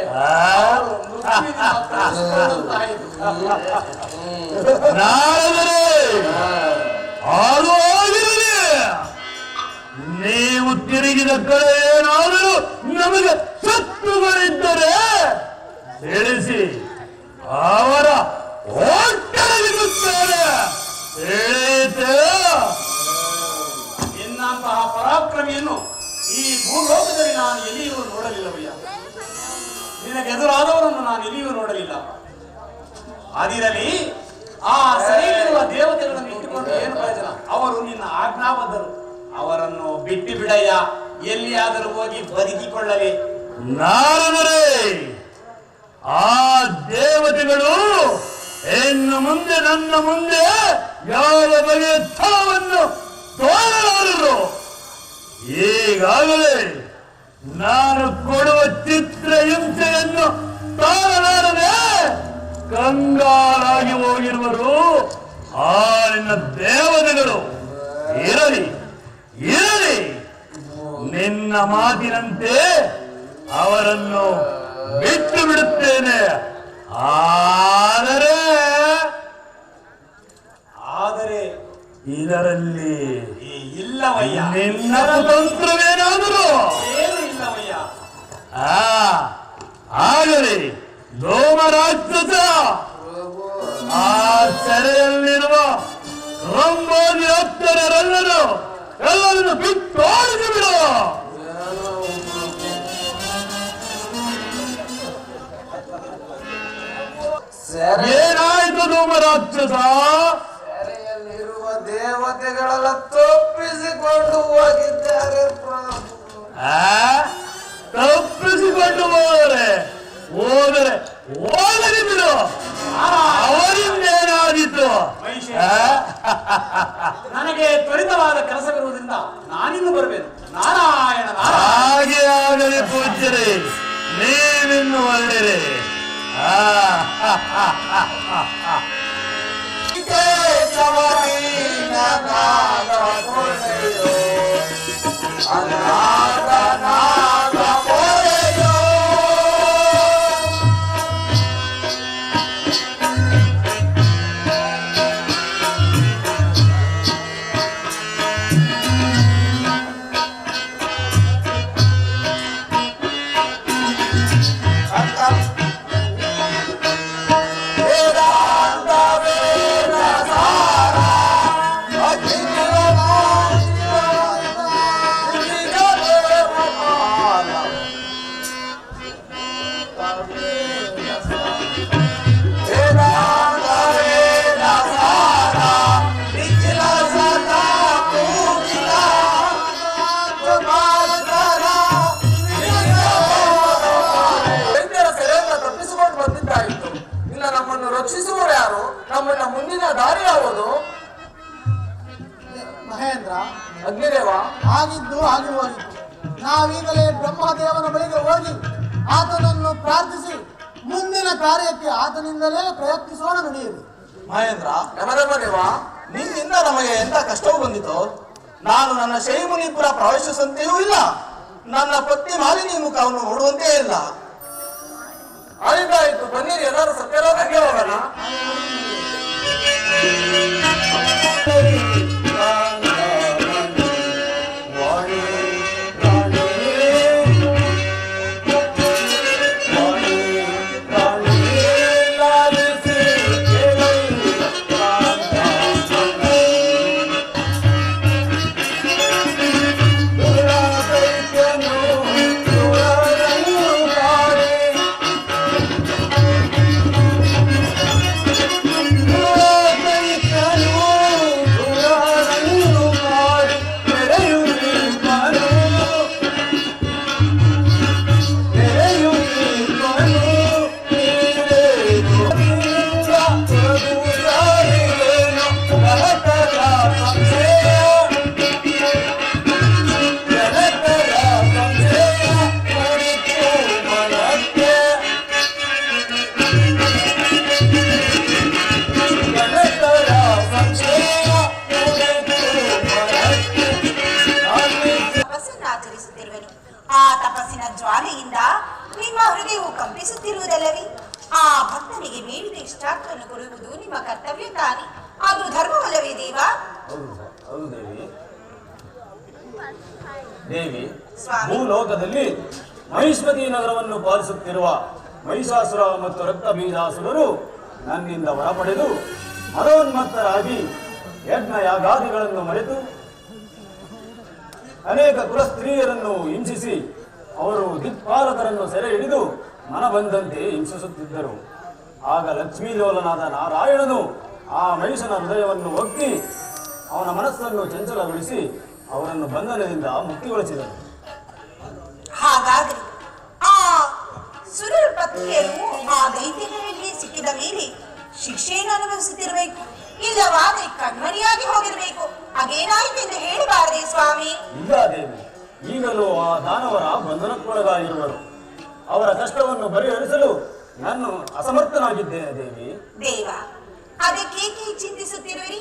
ನೀವು ತಿರುಗಿದ ಕಡೆ ಏನಾದರೂ ನಮಗೆ ಶತ್ರುಗಳಿದ್ದರೆ ತಿಳಿಸಿ, ಅವರ ಹೊಟ್ಟೆಗಿರುತ್ತಾರೆ. ನಿನ್ನಂತಹ ಪರಾಕ್ರಮಿಯನ್ನು ಈ ಭೂಲೋಕದಲ್ಲಿ ನಾನು ಎಲ್ಲಿಯೂ ನೋಡಲಿಲ್ಲವಯ್ಯ. ನಿನಗೆದುರಾದವರನ್ನು ನಾನು ಎಲ್ಲಿಯೂ ನೋಡಲಿಲ್ಲ. ಅದಿರಲಿ, ಆ ಸರಿಯಿರುವ ದೇವತೆಗಳನ್ನು ಇಟ್ಟುಕೊಂಡು ಏನು ಪ್ರಯೋಜನ? ಅವರು ನಿನ್ನ ಆಜ್ಞಾಬದ್ಧರು. ಅವರನ್ನು ಬಿಟ್ಟು ಬಿಡಯ್ಯ, ಎಲ್ಲಿಯಾದರೂ ಹೋಗಿ ಬದುಕಿಕೊಳ್ಳವೇ. ನಾರದರೆ ಆ ದೇವತೆಗಳು ಇನ್ನು ಮುಂದೆ ನನ್ನ ಮುಂದೆ ಯಾವ ಬಗೆಯ ಛಲವನ್ನು ತೋರಲಾರರು. ಈಗಾಗಲೇ ನಾನು ಕೊಡುವ ಚಿತ್ರಹಿಂಸೆಯನ್ನು ತಾಳಲಾರದೆ ಕಂಗಾಲಾಗಿ ಹೋಗಿರುವರು ಆ ನಿನ್ನ ದೇವತೆಗಳು. ಇರಲಿ ಇರಲಿ, ನಿನ್ನ ಮಾತಿನಂತೆ ಅವರನ್ನು ಬಿಟ್ಟು ಬಿಡುತ್ತೇನೆ. ಆದರೆ ಆದರೆ ಇದರಲ್ಲಿ ಇಲ್ಲವಯ್ಯ, ನಿನ್ನ ಕುತಂತ್ರವೇನಾದರೂ ಏನು ಇಲ್ಲವಯ್ಯ. ಆಗಲಿ ಧೂಮರಾಕ್ಷಸ, ಆ ಸೆರೆಯಲ್ಲಿರುವ ರಂಬೋದಿ ಅಪ್ಸರರೆಲ್ಲರೂ ಎಲ್ಲರನ್ನು ಬಿಟ್ಟೋಡಿಸಿ ಬಿಡು. ಏನಾಯ್ತು ಧೂಮರಾಕ್ಷಸ? ಸೆರೆಯಲ್ಲಿರುವ ದೇವತೆಗಳೆಲ್ಲ ತಪ್ಪಿಸಿಕೊಂಡು ಹೋಗಿದ್ದಾರೆ ಪ್ರಭು. ತಪ್ಪಿಸಿಕೊಂಡು ಹೋದರೆ ಹೋಗಲಿ ಬಿಡು. ಅವರಿಂದೇನಾದೀತು? ನನಗೆ ತ್ವರಿತವಾದ ಕೆಲಸವಿರುವುದರಿಂದ ನಾನಿನ್ನು ಬರಬೇಕು. ನಾರಾಯಣ ಹಾಗೆ ಆಗಲಿ ಪೂಜ್ಯರೇ, ನೀವಿನ್ನು ಒಳ್ಳೆಯರೆ. ರಕ್ಷಿಸುವರು ಯಾರು? ನಮ್ಮನ್ನ ಮುಂದಿನ ದಾರಿ ಯಾವುದು? ಮಹೇಂದ್ರ, ಅಗ್ನಿದೇವ, ಆಗಿದ್ದು ಹಾಗೆ ಹೋಗಿತ್ತು. ನಾವೀಗಲೇ ಬ್ರಹ್ಮದೇವನ ಬಳಿಗೆ ಹೋಗಿ ಆತನನ್ನು ಪ್ರಾರ್ಥಿಸಿ ಮುಂದಿನ ಕಾರ್ಯಕ್ಕೆ ಆತನಿಂದಲೇ ಪ್ರಯತ್ನಿಸೋಣ. ನಡೆಯಿರಿ ಮಹೇಂದ್ರ, ಯಮಧರ್ಮದೇವ, ನಿನ್ನಿಂದ ನಮಗೆ ಎಂತ ಕಷ್ಟವು ಬಂದಿತು? ನಾನು ನನ್ನ ಶೈಮುನಿಪುರ ಪ್ರವೇಶಿಸಂತೆಯೂ ಇಲ್ಲ, ನನ್ನ ಪತ್ನಿ ಮಾಲಿನಿ ಮುಖವನ್ನು ನೋಡುವಂತೆ ಇಲ್ಲ. ಆಯ್ತಾಯ್ತು, ಬನ್ನಿರಿ, ಎಲ್ಲರೂ ಸತ್ಯರಾಧಕ್ಕೆ ಹೋಗೋಣ. ಆ ತಪಸ್ಸಿನ ಜ್ವಾಲೆಯಿಂದ ನಿಮ್ಮ ಹೃದಯವು ಕಂಪಿಸುತ್ತಿರುವುದಲ್ಲವೇ? ಆ ಭಕ್ತನಿಗೆ ಬೇಡಿದ ಇಷ್ಟಾರ್ಥವನ್ನು ಕೊಡುವುದು ನಿಮ್ಮ ಕರ್ತವ್ಯ ತಾನೆ. ಅದು ಧರ್ಮವಲ್ಲವೇ ದೇವ? ಹೌದು ದೇವಿ. ದೇವಿ, ಸ್ವಾಮಿ, ಭೂಲೋಕದಲ್ಲಿ ಮಹಿಷ್ಮತಿ ನಗರವನ್ನು ಪಾಲಿಸುತ್ತಿರುವ ಮಹಿಷಾಸುರ ಮತ್ತು ರಕ್ತ ಬೀಜಾಸುರರು ನನ್ನಿಂದ ವರ ಪಡೆದು ಮನೋನ್ಮತ್ತರಾಗಿ ಯಜ್ಞ ಯಾಗಾದಿಗಳನ್ನು ಮರೆತು ಅನೇಕ ಕುಲ ಸ್ತ್ರೀಯರನ್ನು ಹಿಂಸಿಸಿ ಅವರು ದಿಕ್ಪಾಲಕರನ್ನು ಸೆರೆ ಹಿಡಿದು ಮನ ಬಂದಂತೆ ಹಿಂಸಿಸುತ್ತಿದ್ದರು. ಆಗ ಲಕ್ಷ್ಮೀಲೋಲನಾದ ನಾರಾಯಣನು ಆ ಮಹಿಷನ ಹೃದಯವನ್ನು ಒಕ್ಕಿ ಅವನ ಮನಸ್ಸನ್ನು ಚಂಚಲಗೊಳಿಸಿ ಅವರನ್ನು ಬಂಧನದಿಂದ ಮುಕ್ತಿಗೊಳಿಸಿದನು. ಹಾಗಾದರೆ ಆ ಸುರರ ಪತ್ನಿಯರು ಆ ದೈತ್ಯರಲ್ಲಿ ಸಿಕ್ಕಿದ ಮೇಲೆ ಶಿಕ್ಷೆಯನ್ನು ಅನುಭವಿಸುತ್ತಿರಬೇಕು, ಇಲ್ಲವಾದರೆ ಕಣ್ಮರಿಯಾಗಿ ಹೋಗಿರಬೇಕು. ಹಾಗೇನಾಯಿತು ಎಂದು ಹೇಳಬಾರದೆ ಸ್ವಾಮಿ? ಇಲ್ಲ ದೇವಿ, ಈಗಲೂ ಆ ದಾನವರ ಬಂಧನಕ್ಕೊಳಗಾಗಿರುವರು. ಅವರ ಕಷ್ಟವನ್ನು ಪರಿಹರಿಸಲು ನಾನು ಅಸಮರ್ಥನಾಗಿದ್ದೇನೆ ದೇವಿ. ದೇವ, ಅದಕ್ಕೇಕೆ ಚಿಂತಿಸುತ್ತಿರುವಿರಿ?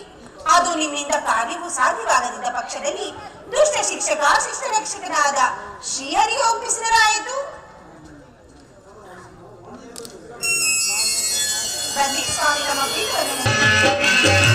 ಅದು ನಿಮ್ಮಿಂದ ಕಾರ್ಯವೂ ಸಾಧ್ಯವಾಗದಿದ್ದ ಪಕ್ಷದಲ್ಲಿ ದುಷ್ಟ ಶಿಕ್ಷಕ ಶಿಷ್ಟ ರಕ್ಷಕನಾದ ಶ್ರೀಹರಿಗೆ ಒಪ್ಪಿಸಿದರಾಯಿತು. ಬನ್ನಿ ಸ್ವಾಮಿ, ನಮ್ಮ ಪೀಠವನ್ನು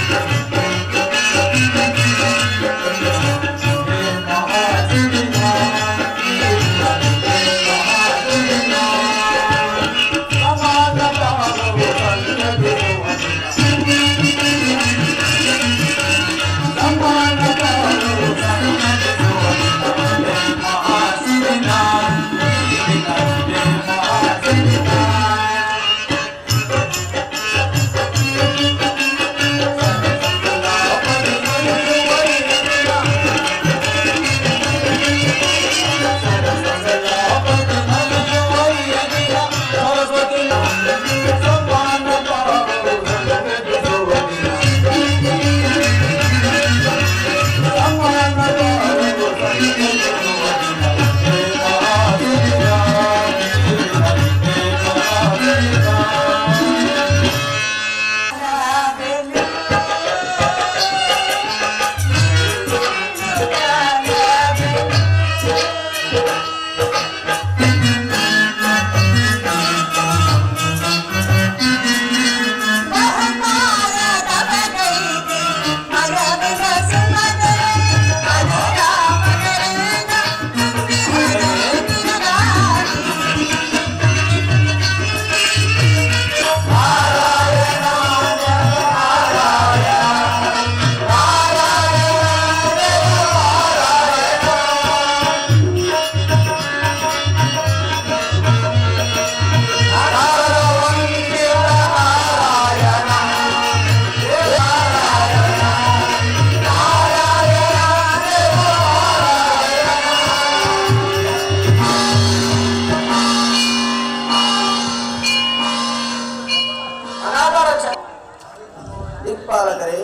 ದಿಕ್ಪಾಲಕರೇ,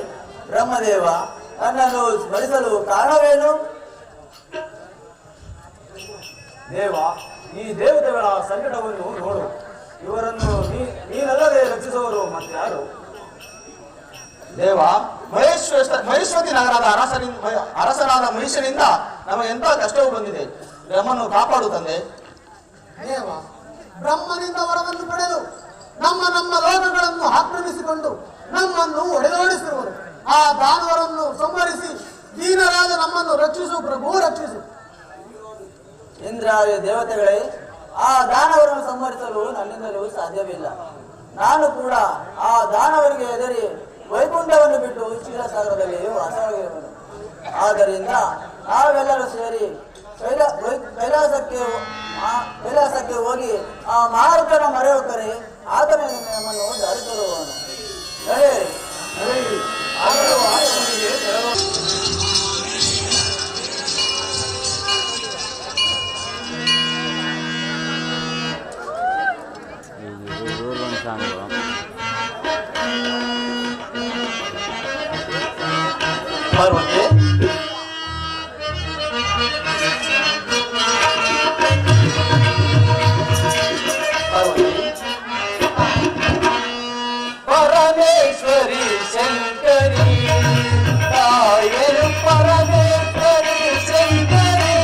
ಬ್ರಹ್ಮದೇವ ನನ್ನನ್ನು ಸ್ಮರಿಸಲು ಕಾರಣವೇನು? ದೇವ, ಈ ದೇವತೆಗಳ ಸಂಕಟವನ್ನು ನೋಡು. ಇವರನ್ನು ನೀನಲ್ಲದೆ ರಕ್ಷಿಸುವರು ಮತ್ತಾರು? ದೇವ, ಮಹೇಶ್ವತಿ ನಗರದ ಅರಸನಾದ ಮಹಿಷನಿಂದ ನಮಗೆಂತ ಕಷ್ಟವು ಬಂದಿದೆ. ನಮ್ಮನ್ನು ಕಾಪಾಡು ತಂದೆ. ದೇವ, ಬ್ರಹ್ಮನಿಂದ ವರವನ್ನು ಪಡೆದು ನಮ್ಮ ಲೋಕಗಳನ್ನು ಆಕ್ರಮಿಸಿಕೊಂಡು ನಮ್ಮನ್ನು ಒಡೆದೋಡಿಸಿರುವರು. ಆ ದಾನವರನ್ನು ಸಂಹರಿಸಿ ದೀನರಾದ ನಮ್ಮನ್ನು ರಕ್ಷಿಸು ಪ್ರಭು, ರಕ್ಷಿಸು. ಇಂದ್ರಾದಿ ದೇವತೆಗಳೇ, ಆ ದಾನವರನ್ನು ಸಂಹರಿಸಲು ನನ್ನಿಂದಲೂ ಸಾಧ್ಯವಿಲ್ಲ. ನಾನು ಕೂಡ ಆ ದಾನವರಿಗೆ ಎದುರಿ ವೈಕುಂಠವನ್ನು ಬಿಟ್ಟು ಕ್ಷೀರಸಾಗರದಲ್ಲಿ ವಾಸವಾಗಿರುವನು. ಆದ್ದರಿಂದ ನಾವೆಲ್ಲರೂ ಸೇರಿ ಕೈಲಾಸಕ್ಕೆ ಹೋಗಿ ಆ ಮಾರುತನ ಮೊರೆ ಹೋಗರೆ ಆತನ ನಮ್ಮನ್ನು ದಾರಿ ತರುವವನು. ನಡೆಯಿರಿ, ನಡೆಯಿರಿ. ಪಾರ್ವತಿ, ಪರಮೇಶ್ವರಿ ಶಂಕರಿ ತಾಯರು, ಪರಮೇಶ್ವರಿ ಶಂಕರಿ,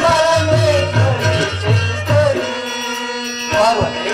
ಪರಮೇಶ್ವರಿ ಶಂಕರಿ. ಪಾರ್ವತಿ,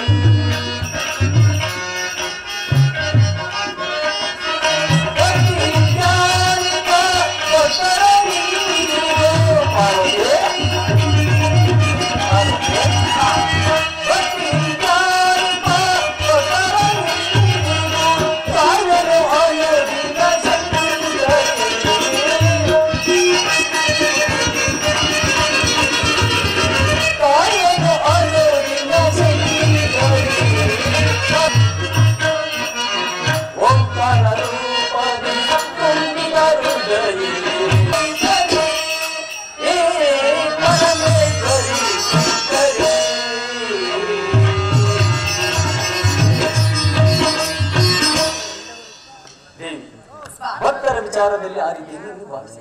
ಭಕ್ತರ ವಿಚಾರದಲ್ಲಿ ಆ ರೀತಿ ನೀವು ಭಾವಿಸಿ.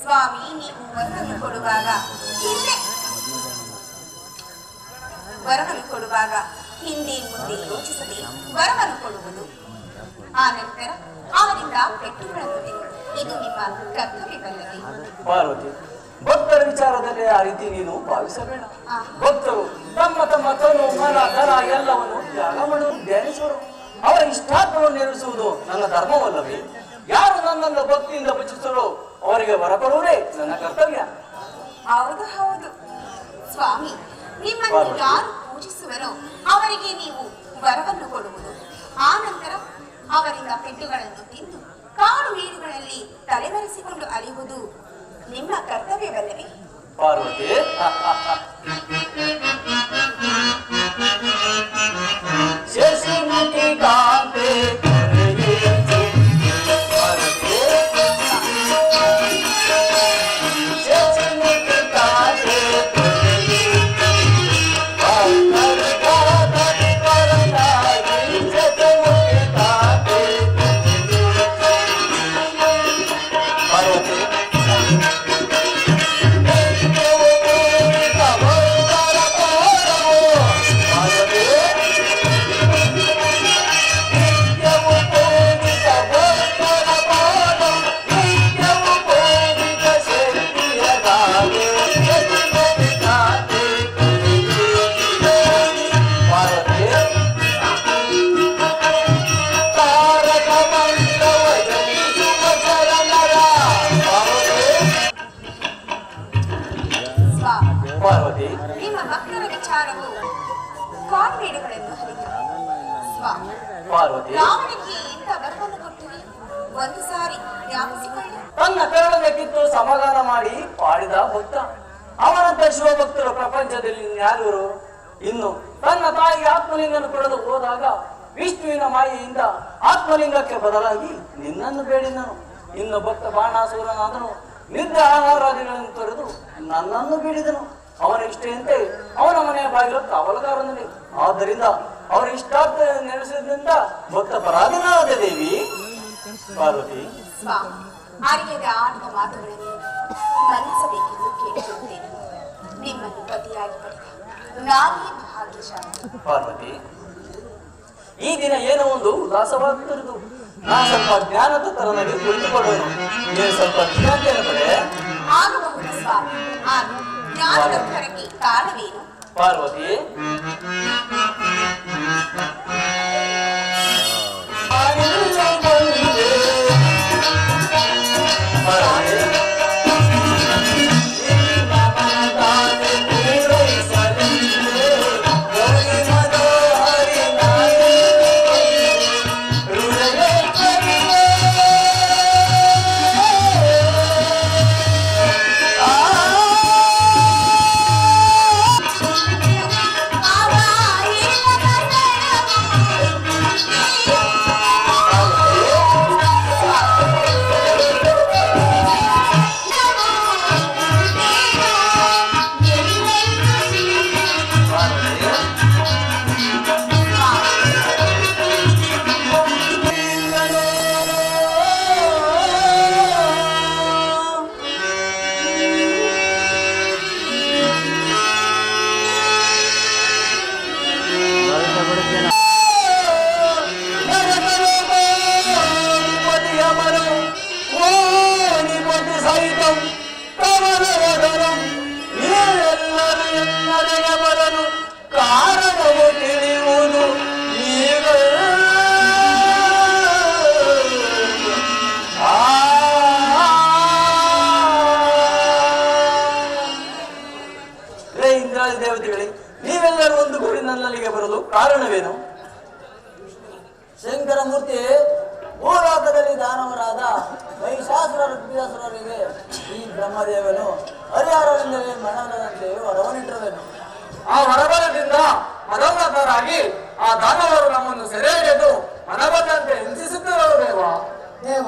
ಸ್ವಾಮಿ, ನೀವು ವರವನ್ನು ಕೊಡುವಾಗ ಹಿಂದೆ ವರವನ್ನು ಕೊಡುವಾಗ ಹಿಂದೆ ಮುಂದೆ ಯೋಚಿಸದೆ ವರವನ್ನು ಕೊಡುವುದು, ಆ ನಂತರ ಅವರಿಂದ ಪೆಟ್ಟುಗಳನ್ನು ತಿನ್ನುವುದು. ಇದು ನಿಮ್ಮ ಕರ್ತವ್ಯವಲ್ಲವೇ? ಪಾರ್ವತಿ, ಭಕ್ತರ ವಿಚಾರದಲ್ಲಿ ಆ ರೀತಿ ನೀನು ಭಾವಿಸಬೇಡ. ಭಕ್ತರು ತಮ್ಮ ತಮ್ಮ ತನು ಮನ ಧನ ಎಲ್ಲವನ್ನು ತ್ಯಾಗ ಮಾಡುವುದು ಧ್ಯಾನಿಸುವರು. ಅವರ ಇಷ್ಟಾರ್ಥವನ್ನು ನೆರವೇರಿಸುವುದು ನನ್ನ ಧರ್ಮವಲ್ಲವೇ? ಯಾರು ನನ್ನನ್ನು ಭಕ್ತಿಯಿಂದ ಭಜಿಸರೋ ಅವರಿಗೆ ವರ ಕೊಡುವುದೇ ನನ್ನ ಕರ್ತವ್ಯ. ಹೌದು ಹೌದು ಸ್ವಾಮಿ, ನಿಮ್ಮನ್ನು ಯಾರು ಪೂಜಿಸುವರೋ ಅವರಿಗೆ ನೀವು ವರವನ್ನು ಕೊಡುವುದು, ಆ ನಂತರ ಅವರಿಂದ ಪೆಟ್ಟುಗಳನ್ನು ತಿಂದು ಕಾಡು ಮೇಡುಗಳಲ್ಲಿ ತಲೆಮರೆಸಿಕೊಂಡು ಅಲಿಯುವುದು ನಿಮ್ಮ ಕರ್ತವ್ಯವಲ್ಲವೇ? ಪಾರ್ವತಿ, ಶಶಿಮುಖಿ ಕಾಂತೆ ನಿಮ್ಮ ಭಕ್ತರ ವಿಚಾರವು ಕಾಡ್ಮೇಡುಗಳನ್ನು ಹರಿಯುತ್ತದೆ. ಸ್ವಾಮಿ, ರಾವಣನಿಗೆ ಇಂಥ ವರವನ್ನು ಕೊಟ್ಟಿರಿ, ಒಂದು ಸಾರಿ ಜ್ಞಾಪಿಸಿಕೊಳ್ಳಿ. ತನ್ನ ಕರುಳನ್ನು ಕಿತ್ತು ಸಮಾಧಾನ ಮಾಡಿ ಪಾಡಿದ ಭಕ್ತ. ಅವನಂತ ಶಿವಭಕ್ತರು ಪ್ರಪಂಚದಲ್ಲಿ ಯಾರು? ಇನ್ನು ತನ್ನ ತಾಯಿಗೆ ಆತ್ಮಲಿಂಗನ್ನು ಕೊಡಲು ಹೋದಾಗ ವಿಷ್ಣುವಿನ ಮಾಯೆಯಿಂದ ಆತ್ಮಲಿಂಗಕ್ಕೆ ಬದಲಾಗಿ ನಿನ್ನನ್ನು ಬೇಡಿದನು. ಇನ್ನು ಭಕ್ತ ಬಾಣಾಸುರನಾದನು ನಿದ್ದೆ ಆಹಾರಾದಿಗಳನ್ನು ತೊರೆದು ನನ್ನನ್ನು ಬೇಡಿದನು. ಅವನ ಇಷ್ಟೆಯಂತೆ ಅವನ ಮನೆಯ ಬಾಗಿಲು ಕಾವಲುಗಾರನಲ್ಲಿ. ಆದ್ದರಿಂದ ಅವರ ಇಷ್ಟಾರ್ಥ ನೆಲೆಸಿದ್ರಿಂದ ಭಕ್ತ ಪರಾಧೀನಾದ ದೇವಿ. ಪಾರ್ವತಿ, ಸ್ವಾಮಿ, ಅರಿಯದ ಆಡುವ ಮಾತುಗಳನ್ನು ಮನ್ನಿಸಬೇಕೆಂದು ಕೇಳಿಕೊಳ್ಳುತ್ತೇನೆ. ನಿಮ್ಮನ್ನು ಪತಿಯಾಗಿ ಪಡೆದ ನಾನೇ ಭಾಗ್ಯಶಾಲಿ. ಪಾರ್ವತಿ, ಈ ದಿನ ಏನೋ ಒಂದು ಉಲ್ಲಾಸವಾಗುತ್ತಿರುವುದು. ನಾ ಸ್ವಲ್ಪ ಜ್ಞಾನದ ತರನಲ್ಲಿ ಕುಳಿತುಕೊಳ್ಳೋನು. ನೀನು ಸ್ವಲ್ಪ ವಿಶ್ರಾಂತಿಯನ್ನು ಪಡೆ. ಆಗಬಹುದು ಸ್ವಾಮಿ, ಆಗ ಜ್ಞಾನದ ಭರಕ್ಕೆ ಕಾರಣವೇನು? ಪಾರ್ವತಿ, ಕಾರಣವು ತಿಳಿಯುವುದು ಈಗ. ಇಂದ್ರಾದಿ ದೇವತೆಗಳೇ, ನೀವೆಲ್ಲರೂ ಒಂದು ಗೂಡಿ ನನ್ನಲ್ಲಿಗೆ ಬರಲು ಕಾರಣವೇನು? ಶಂಕರ ಮೂರ್ತಿ, ಭೂಲೋಕದಲ್ಲಿ ದಾನವರಾದ ಮಹಿಷಾಸುರ ರುದ್ರಾಸುರರಿಗೆ ಈ ಬ್ರಹ್ಮದೇವನು ಹರಿಹರರಿಂದಲೇ ಮರಣದಂತೆ ವರವನ್ನಿಟ್ಟಿರುವೆನು. ಆ ವರಬಲದಿಂದ ಮದೋನ್ನತರಾಗಿ ಆ ದಾನವರು ನಮ್ಮನ್ನು ಸೆರೆ ಹಿಡಿದು ಮನಬಂದಂತೆ ಹಿಂಸಿಸುತ್ತಿರುವ ದೇವ. ದೇವ,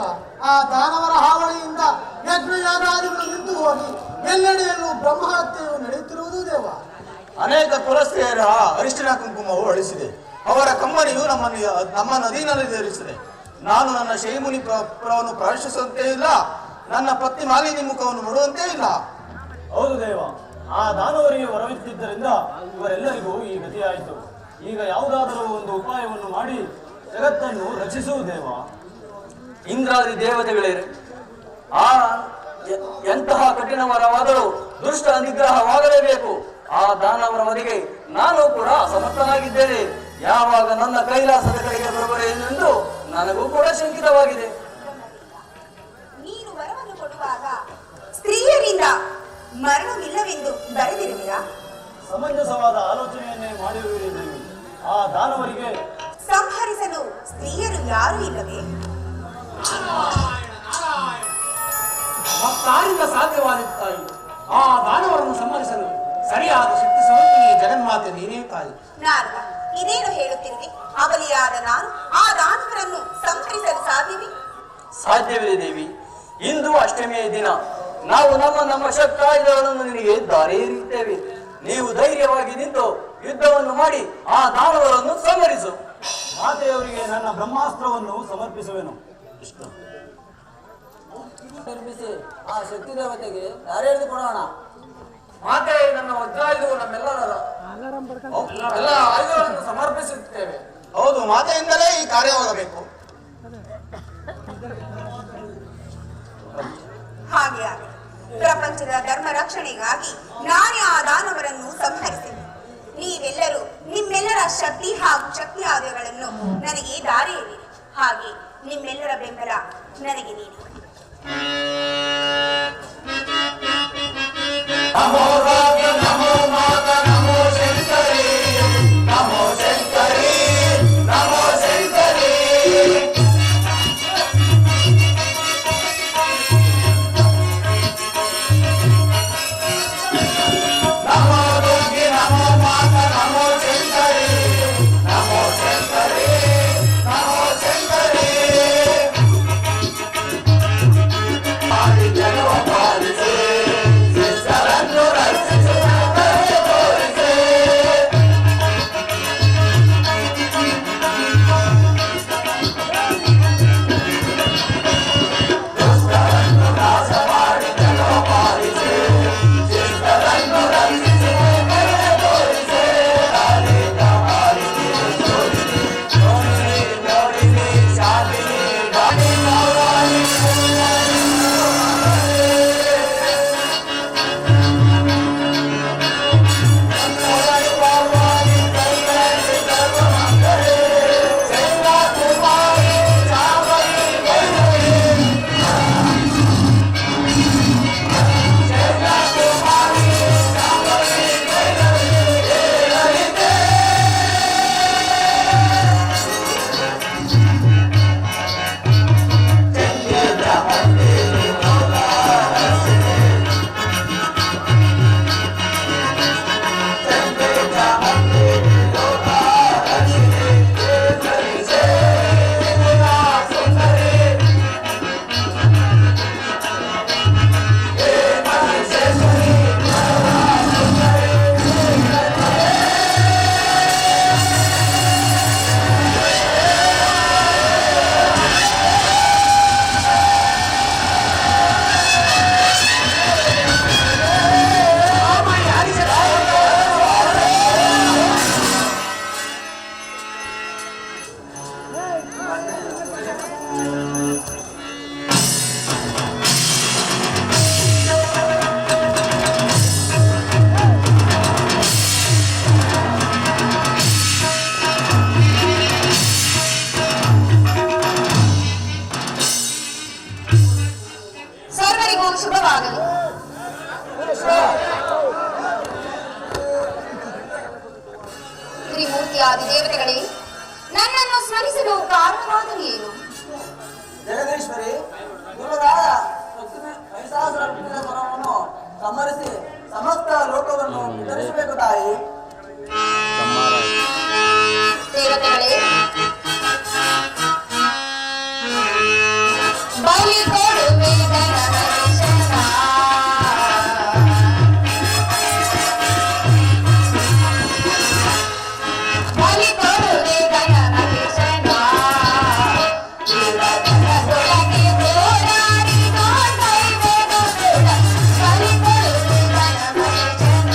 ಆ ದಾನವರ ಹಾವಳಿಯಿಂದ ಯಜ್ಞಯಾಗಾದಿಗಳು ನಿಂತು ಹೋಗಿ ಎಲ್ಲೆಡೆಯಲ್ಲೂ ಬ್ರಹ್ಮಹತ್ಯೆಯು ನಡೆಯುತ್ತಿರುವುದು ದೇವ. ಅನೇಕ ಕುಲಸ್ತ್ರೀಯರ ಅರಿಶಿಣ ಕುಂಕುಮವು ಅಳಿಸಿದೆ. ಅವರ ಕಮ್ಮನಿಯು ನಮ್ಮ ನದಿನಲ್ಲಿ ಸೇರಿಸಿದೆ. ನಾನು ನನ್ನ ಶೈಮುನಿ ಪುರವನ್ನು ಪ್ರವೇಶಿಸುವಂತೆ ಇಲ್ಲ, ನನ್ನ ಪತ್ನಿ ಮಾಲಿನಿ ಮುಖವನ್ನು ನೋಡುವಂತೆ ಇಲ್ಲ. ಹೌದು ದೇವ, ಆ ದಾನವರಿಗೆ ವರವಿತ್ತಿದ್ದರಿಂದ ಇವರೆಲ್ಲರಿಗೂ ಈ ಗತಿಯಾಯಿತು. ಈಗ ಯಾವುದಾದರೂ ಒಂದು ಉಪಾಯವನ್ನು ಮಾಡಿ ಜಗತ್ತನ್ನು ರಕ್ಷಿಸುವುದೇವ. ಇಂದ್ರಾದಿ ದೇವತೆಗಳೇ, ಆ ಎಂತಹ ಕಠಿಣವರವಾದರೂ ದುಷ್ಟ ನಿಗ್ರಹವಾಗಲೇಬೇಕು. ಆ ದಾನವರ ವಧಿಗೆ ನಾನು ಕೂಡ ಸಮರ್ಥನಾಗಿದ್ದೇನೆ. ಯಾವಾಗ ನನ್ನ ಕೈಲಾಸದ ಕಡೆಗೆ ಬರಬರೆಂದು ನನಗೂ ಕೂಡ ಶಂಕಿತವಾಗಿದೆ. ನೀನು ವರವನ್ನು ಕೊಡುವಾಗ ಸ್ತ್ರೀಯರಿಂದ ಮರಣವಿಲ್ಲವೆಂದು ಬರೆದಿರುವಿರಾ? ಸಮಂಜಸವಾದ ಆಲೋಚನೆಯನ್ನೇ ಮಾಡಿರುವಿರಿ ದೇವಿ. ಆ ದಾನವರಿಗೆ ಸಂಹರಿಸಲು ಸ್ತ್ರೀಯರು ಯಾರೂ ಇಲ್ಲವೇ? ಮತ್ತಾರಿಂದ ಸಾಧ್ಯವಾದ ತಾಯಿ ಆ ದಾನವರನ್ನು ಸಂಹರಿಸಲು ಸರಿಯಾದ ಶಕ್ತಿ ಸ್ವರೂಪಿಣಿ ಜಗನ್ಮಾತೆ ನೀನೇ ತಾಯಿ. ನಾರದ, ಇದೇನು ಹೇಳುತ್ತಿರುವೆ? ಅಬಲಿಯಾದ ನಾನು ಆ ದಾನವರನ್ನು ಸಂಹರಿಸಲು ಸಾಧ್ಯವೇ? ಸಾಧ್ಯವಿದೆ ದೇವಿ. ಇಂದು ಅಷ್ಟಮಿಯ ದಿನ. ನಾವು ನಮ್ಮ ಶಕ್ತಾಯುಧಗಳನ್ನು ನಿನಗೆ ದಾರಿ ಎರೆಯುತ್ತೇವೆ. ನೀವು ಧೈರ್ಯವಾಗಿ ನಿಂತು ಯುದ್ಧವನ್ನು ಮಾಡಿ ಆ ದಾನವರನ್ನು ಸಂಹರಿಸು. ಮಾತೆಯವರಿಗೆ ನನ್ನ ಬ್ರಹ್ಮಾಸ್ತ್ರವನ್ನು ಸಮರ್ಪಿಸುವೆನು. ನಿರ್ಮಿಸಿ ಆ ಶಕ್ತಿ ದೇವತೆಗೆ ದಾರಿ ಎಳೆದುಕೊಡೋಣ. ಮಾತೆ, ನನ್ನ ವಜ್ರಾಯುಧವು ನಮ್ಮೆಲ್ಲರ ಎಲ್ಲ ಆಯುಧಗಳನ್ನು ಸಮರ್ಪಿಸುತ್ತೇವೆ. ಹೌದು, ಮಾತೆಯಿಂದಲೇ ಈ ಕಾರ್ಯವಾಗಬೇಕು. ಹಾಗೆ ಆಗಲಿ. ಪ್ರಪಂಚದ ಧರ್ಮ ರಕ್ಷಣೆಗಾಗಿ ನಾನೇ ಆ ದಾನವರನ್ನು ಸಂಹರಿಸಿದೆ. ನೀವೆಲ್ಲರೂ ನಿಮ್ಮೆಲ್ಲರ ಶಕ್ತಿ ಹಾಗೂ ಶಕ್ತಿ ಆಯುಧಗಳನ್ನು ನನಗೆ ದಾರಿ ಎಳೆಯಿರಿ. ಹಾಗೆ ನಿಮ್ಮೆಲ್ಲರ ಬೆಂಬಲ ನನಗೆ ನೀಡಿ. ಶುಭವಾಗಲಿ. ತ್ರಿಮೂರ್ತಿಯಾದಿ ದೇವತೆಗಳೇ, ನನ್ನನ್ನು ಸ್ಮರಿಸಲು ಕಾರಣವಾದರೂ ಏನು? ಜಗದೀಶ್ವರಿ, ಗುರುರಾದ ಮಹಿಷಾಸುರ ಸ್ವರವನ್ನು ಸಂಹರಿಸಿ ಸಮಸ್ತ ಲೋಕವನ್ನು ವಿತರಿಸಬೇಕು ತಾಯಿ. ದೇವತೆಗಳೇ, ಬಲಿ ಕೊಡುವೆ ಗಣೇಶನ, ಬಲಿ ಕೊಡುವೆ ಗಣೇಶನ, ಇಲ್ಲದೊಳಗೆ ಹೋರಾಡಿ ನೋಡೈವೆ ಗುರುಡ, ಬಲಿ ಕೊಡುವೆ ಗಣೇಶನ.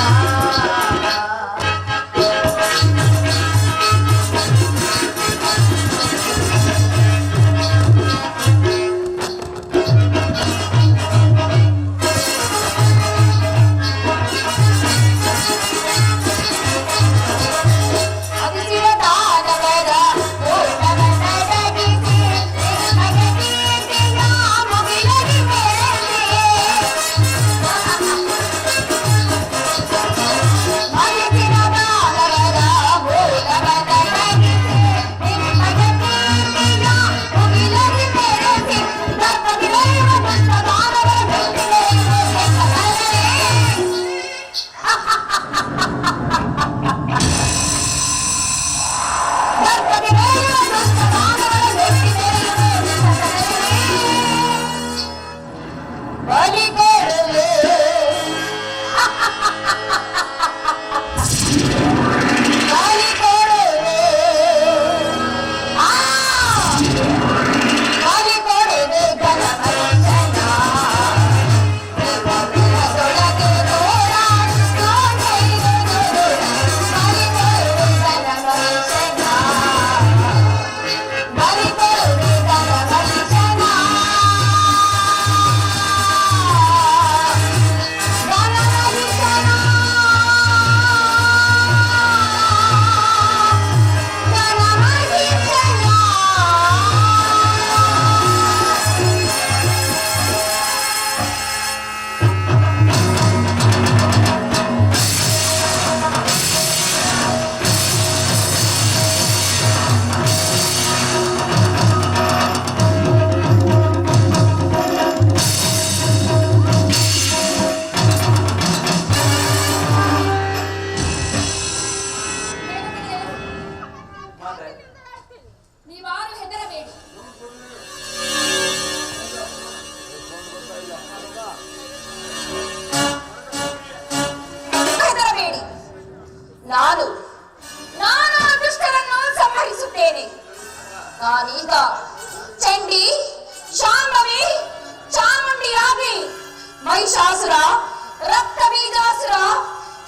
ರಕ್ತ ಬೀಜಾಸುರ,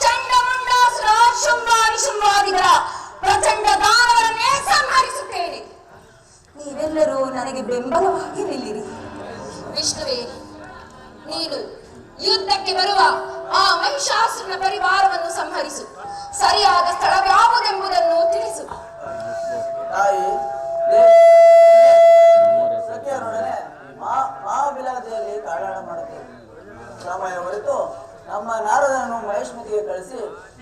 ಚಂಡಮುಂಡಾಸುರ, ಶುಂಭಾನಿಶುಂಭಾದಿಗಳ ಪ್ರಚಂಡ ದಾನವರನ್ನೇ ಸಂಹರಿಸುತ್ತೇನೆ. ನೀವೆಲ್ಲರೂ ನನಗೆ ಬೆಂಬಲವಾಗಿ ನಿಲ್ಲಿರಿ. ವಿಷ್ಣುವೇ, ನೀನು ಯುದ್ಧಕ್ಕೆ ಬರುವ ಆ ಮಹಿಷಾಸುರನ ಪರಿವಾರವನ್ನು ಸಂಹರಿಸು. ಸರಿಯಾದ ಸ್ಥಳವ್ಯಾವುದೆಂಬುದನ್ನು ತಿಳಿಸು. ತಾಯಿ ಸಖಿಯರೊಡನೆ ಮಹಾಬಿಲಾದಿಯಲ್ಲಿ ಕಾಳಾಟ ಮಾಡುತ್ತೇವೆ. ಸಮಯ ಹೊರತು ನಮ್ಮ ನಾರದನನ್ನು ಮಹೇಶ್ಮತಿಗೆ ಕಳಿಸಿ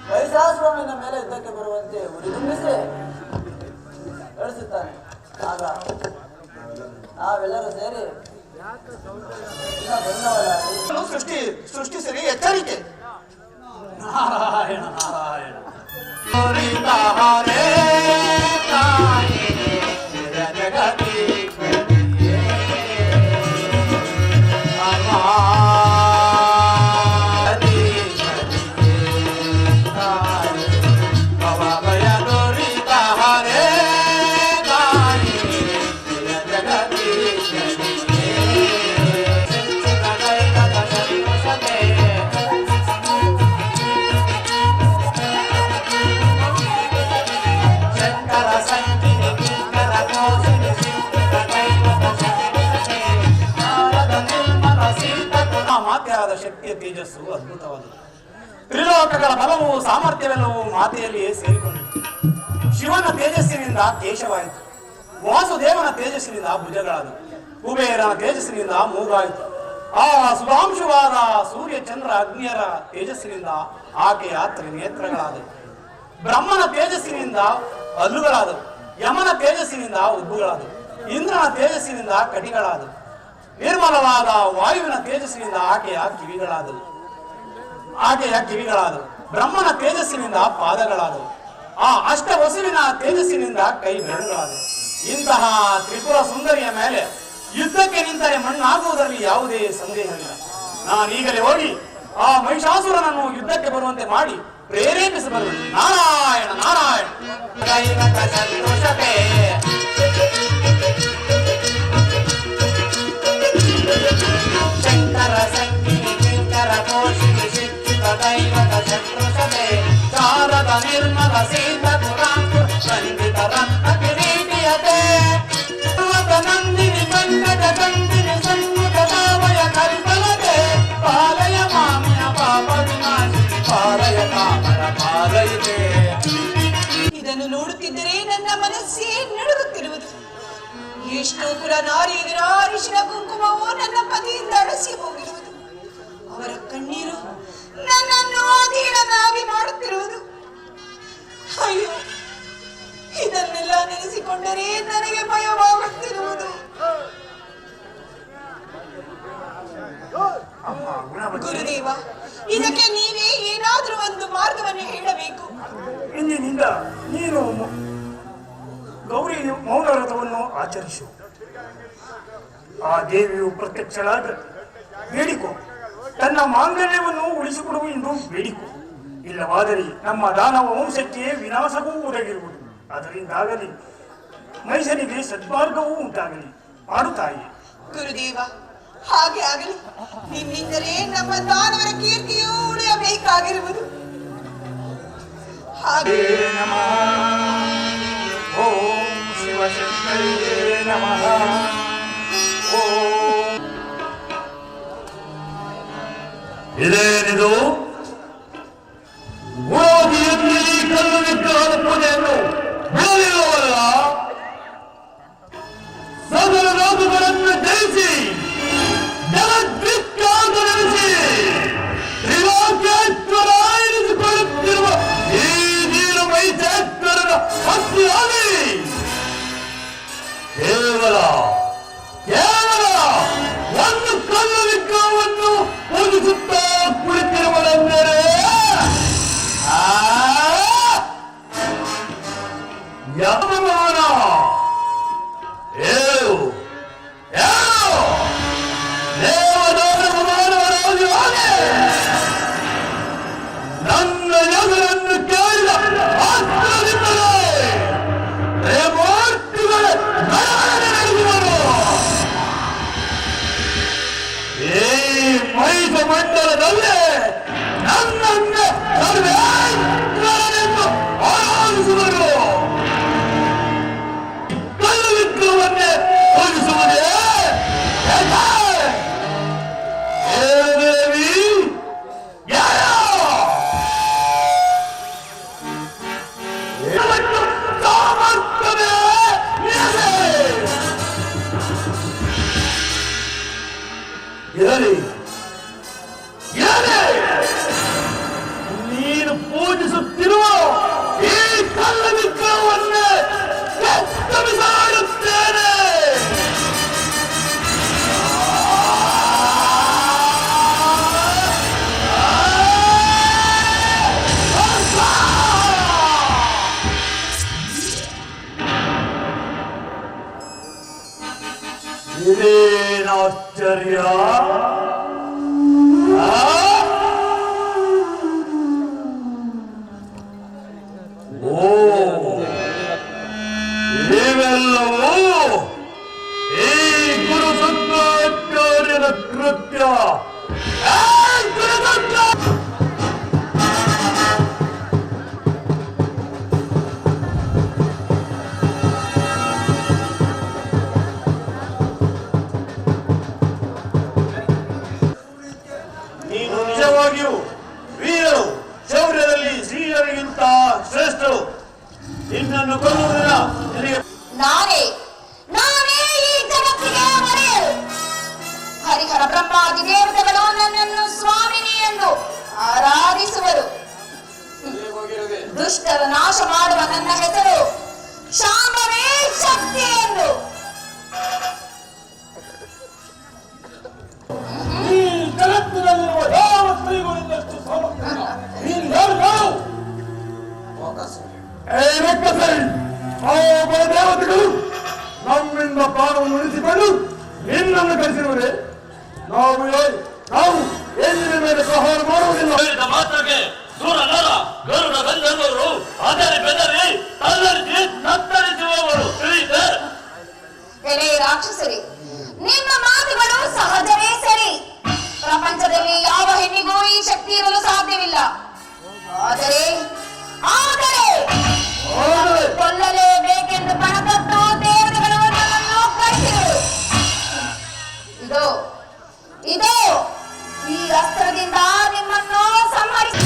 ಮಹಿಷಾಸುರನ ಮೇಲೆ ಯುದ್ಧಕ್ಕೆ ಬರುವಂತೆ ಉರಿದುಂಬಿಸಿ ಕಳಿಸುತ್ತಾನೆ. ಆಗ ನಾವೆಲ್ಲರೂ ಸೇರಿ ಸೃಷ್ಟಿಸಿರಿ ಎಚ್ಚರಿಕೆ. ನಾರಾಯಣ ನಾರಾಯಣ. ಮಾತೆಯಾದ ಶಕ್ತಿಯ ತೇಜಸ್ಸು ಅದ್ಭುತವಾದದ್ದು. ತ್ರಿಲೋಕಗಳ ಬಲವು ಸಾಮರ್ಥ್ಯವೆಲ್ಲವೂ ಮಾತೆಯಲ್ಲಿಯೇ ಸೇರಿಕೊಂಡಿತು. ಶಿವನ ತೇಜಸ್ಸಿನಿಂದ ಕೇಶವಾಯಿತು, ವಾಸುದೇವನ ತೇಜಸ್ಸಿನಿಂದ ಭುಜಗಳಾದವು, ಕುಬೇರನ ತೇಜಸ್ಸಿನಿಂದ ಮೂಗಾಯಿತು. ಆ ಸುಧಾಂಶುವಾದ ಸೂರ್ಯ ಚಂದ್ರ ಅಗ್ನಿಯರ ತೇಜಸ್ಸಿನಿಂದ ಆಕೆಯ ತ್ರಿನೇತ್ರಗಳಾದವು. ಬ್ರಹ್ಮನ ತೇಜಸ್ಸಿನಿಂದ ಹಲ್ಲುಗಳಾದವು, ಯಮನ ತೇಜಸ್ಸಿನಿಂದ ಉಬ್ಬುಗಳಾದವು, ಇಂದ್ರನ ತೇಜಸ್ಸಿನಿಂದ ಕಟಿಗಳಾದವು, ನಿರ್ಮಲವಾದ ವಾಯುವಿನ ತೇಜಸ್ಸಿನಿಂದ ಆಕೆಯ ಕಿವಿಗಳಾದವು, ಬ್ರಹ್ಮನ ತೇಜಸ್ಸಿನಿಂದ ಪಾದಗಳಾದವು, ಆ ಅಷ್ಟ ವಸುವಿನ ತೇಜಸ್ಸಿನಿಂದ ಕೈ ಬೆರಳುಗಳಾದವು. ಇಂತಹ ತ್ರಿಪುರ ಸುಂದರಿಯ ಮೇಲೆ ಯುದ್ಧಕ್ಕೆ ನಿಂತರೆ ಮಣ್ಣಾಗುವುದರಲ್ಲಿ ಯಾವುದೇ ಸಂದೇಹವಿಲ್ಲ. ನಾನೀಗಲೇ ಹೋಗಿ ಆ ಮಹಿಷಾಸುರನನ್ನು ಯುದ್ಧಕ್ಕೆ ಬರುವಂತೆ ಮಾಡಿ ಪ್ರೇರೇಪಿಸಬಲ್ಲೆ. ನಾರಾಯಣ ನಾರಾಯಣ. ಶಂಕರ ಸಂಗಿನಿ ಕಿಂಕರ ಕೋಶಿನಿ ಶಿಕ್ಷಿತ ದೈವತ ಶತ್ರುಷತೆ ಶಾರದ ನಿರ್ಮಲ ಸೀತ ಪುರಾಂಕುರ ಸಂಗೀತ ರತ್ನ ಕಿರೀಟಿಯತೆ ನಂದಿನಿ ವೆಂಕಟ ಚಂದಿನಿ ಸನ್ಮುಖ ಸಾವಯ ಕರಿಫಲತೆ ಪಾಲಯ ಮಾಮಿಯ ಪಾಪ ವಿನಾಶಿನಿ ಪಾಲಯ ಕಾಮರ ಪಾಲಯಿತೆ. ಇದನ್ನು ನೋಡುತ್ತಿದ್ದರೆ ನನ್ನ ಮನಸ್ಸೇ ನಡುಗುತ್ತಿರುವುದು. ಎಷ್ಟೋ ಕುಲ ನಾರಿಯರ ಅರಿಶಿನ ಕುಂಕುಮವು ನನ್ನ ಪತಿಯಿಂದ ಅಳಸಿ ಹೋಗಿರುವುದು. ಅವರ ಕಣ್ಣೀರು ನನ್ನನ್ನು ಅಧೀನನಾಗಿ ಮಾಡುತ್ತಿರುವುದು. ಅಯ್ಯೋ, ಇದನ್ನೆಲ್ಲ ನೆನೆಸಿಕೊಂಡರೆ ನನಗೆ ಭಯವಾಗುತ್ತಿರುವುದು. ಗುರುದೇವ, ಇದಕ್ಕೆ ನೀವೇ ಏನಾದ್ರೂ ಒಂದು ಮಾರ್ಗವನ್ನು ಹೇಳಬೇಕು. ಇಂದಿನಿಂದ ನೀನು ಗೌರಿ ಮೌನ ವ್ರತವನ್ನು ಆಚರಿಸು. ಆ ದೇವಿಯು ಪ್ರತ್ಯಕ್ಷಳಾದ ಬೇಡಿಕೊ, ತನ್ನ ಮಾಂಗಲ್ಯವನ್ನು ಉಳಿಸಿಕೊಡುವು ಎಂದು ಬೇಡಿಕೊ. ಇಲ್ಲವಾದರೆ ನಮ್ಮ ದಾನವ ವಂಶಕ್ಕೆ ವಿನಾಶವೂ ಒದಗಿರುವುದು. ಅದರಿಂದಾಗಲಿ ಮೈಸನಿಗೆ ಸದ್ಮಾರ್ಗವೂ ಉಂಟಾಗಲಿ ಮಾಡುತ್ತಾಯಿ. ಗುರುದೇವ, ಹಾಗೆ ಆಗಲಿ. ನಿಮ್ಮಿಂದಲೇ ನಮ್ಮ ದಾನವರ ಕೀರ್ತಿಯೂ ಉಳಿಯಬೇಕಾಗಿರುವುದು. ಹಾಗೆ ಓಂ ಶಿವಶಂಕರೇ ನಮಃ. ಇದೇನಿದು? ಗೋಧಿಯಲ್ಲಿ ಕಲ್ಲು ವಿಗ್ರಹದ ಪೂಜೆಯನ್ನು ಬಿಡಲಿಲ್ಲವಲ್ಲ? ಸಕಲ ರೋಗಗಳನ್ನು ಜಯಿಸಿ ಜಗದ್ವಿಖ್ಯಾತ ನಡೆಸಿ ತ್ರಿಲೋಕೇಶ್ವರ ಎನಿಸಿಕೊಳ್ಳುತ್ತಿರುವ ಈ ನೀರು ಮೈಸೇಶ್ವರನ ಭಕ್ತಿಯಾಗಿ ಕೇವಲ ಒಂದು ಕಲ್ಲು ವಿಗ್ರಹವನ್ನು ಪೂಜಿಸುತ್ತಾ ಕುಳಿತಿರುವುದನ್ನು ವೀರರು ಶೌರ್ಯದಲ್ಲಿ ಸ್ತ್ರೀಯರಿಗಿಂತ ಶ್ರೇಷ್ಠರು. ನಿನ್ನನ್ನು ಕೊಲ್ಲುವುದಿಲ್ಲ. ನಾನೇ ಈ ಜಗತ್ತಿಗೆ ಮರೆಯರು. ಹರಿಹರ ಬ್ರಹ್ಮಾದಿ ದೇವತೆಗಳು ನನ್ನನ್ನು ಸ್ವಾಮಿನಿ ಎಂದು ಆರಾಧಿಸುವರು. ದುಷ್ಟರ ನಾಶ ಮಾಡುವ ನನ್ನ ಹೆಸರು ಶಾಂಭವೇ ಶಕ್ತಿ ಎಂದು. ಈ ಜಗತ್ತಿನಲ್ಲಿರುವ ಯಾವ ಸ್ತ್ರೀಗಳಿದ್ದಷ್ಟು ಸಾಮರ್ಥ್ಯ ನೀನು ಯಾರು ಕಾಣು? ಆ ದೇವತೆಗಳು ನಮ್ಮಿಂದ ಪ್ರಾಣವನ್ನು ಉಳಿಸಿಕೊಂಡು ನಿನ್ನನ್ನು ಕಳಿಸಿರುವುದೇ? ನಾವು ಹೆಣ್ಣಿನ ಮೇಲೆ ಪ್ರಹಾರ ಮಾಡುವುದಿಲ್ಲ. ಮಾತ್ರಕ್ಕೆ ದೂರ ನರ ಗರುಡ ಗಂಧರ್ವರು ಅದರಿ ಬೆದರಿ ತಲ್ಲರಿಸಿ ನತ್ತರಿಸುವವರು. ಎಲೆ ರಾಕ್ಷಸರೇ, ನಿಮ್ಮ ಮಾತುಗಳು ಸಹಜವೇ ಸರಿ. ಪ್ರಪಂಚದಲ್ಲಿ ಯಾವ ಹೆಣ್ಣಿಗೂ ಈ ಶಕ್ತಿ ಇರಲು ಸಾಧ್ಯವಿಲ್ಲ. ಆದರೆ ಕೊಲ್ಲಲೇಬೇಕೆಂದು ಪಣತೊಟ್ಟು ದೇವತೆಗಳು ನನ್ನನ್ನು ಕರೆಸಿದರು. ಇದು ಈ ಅಸ್ತ್ರದಿಂದ ನಿಮ್ಮನ್ನು ಸಂಹರಿಸಿ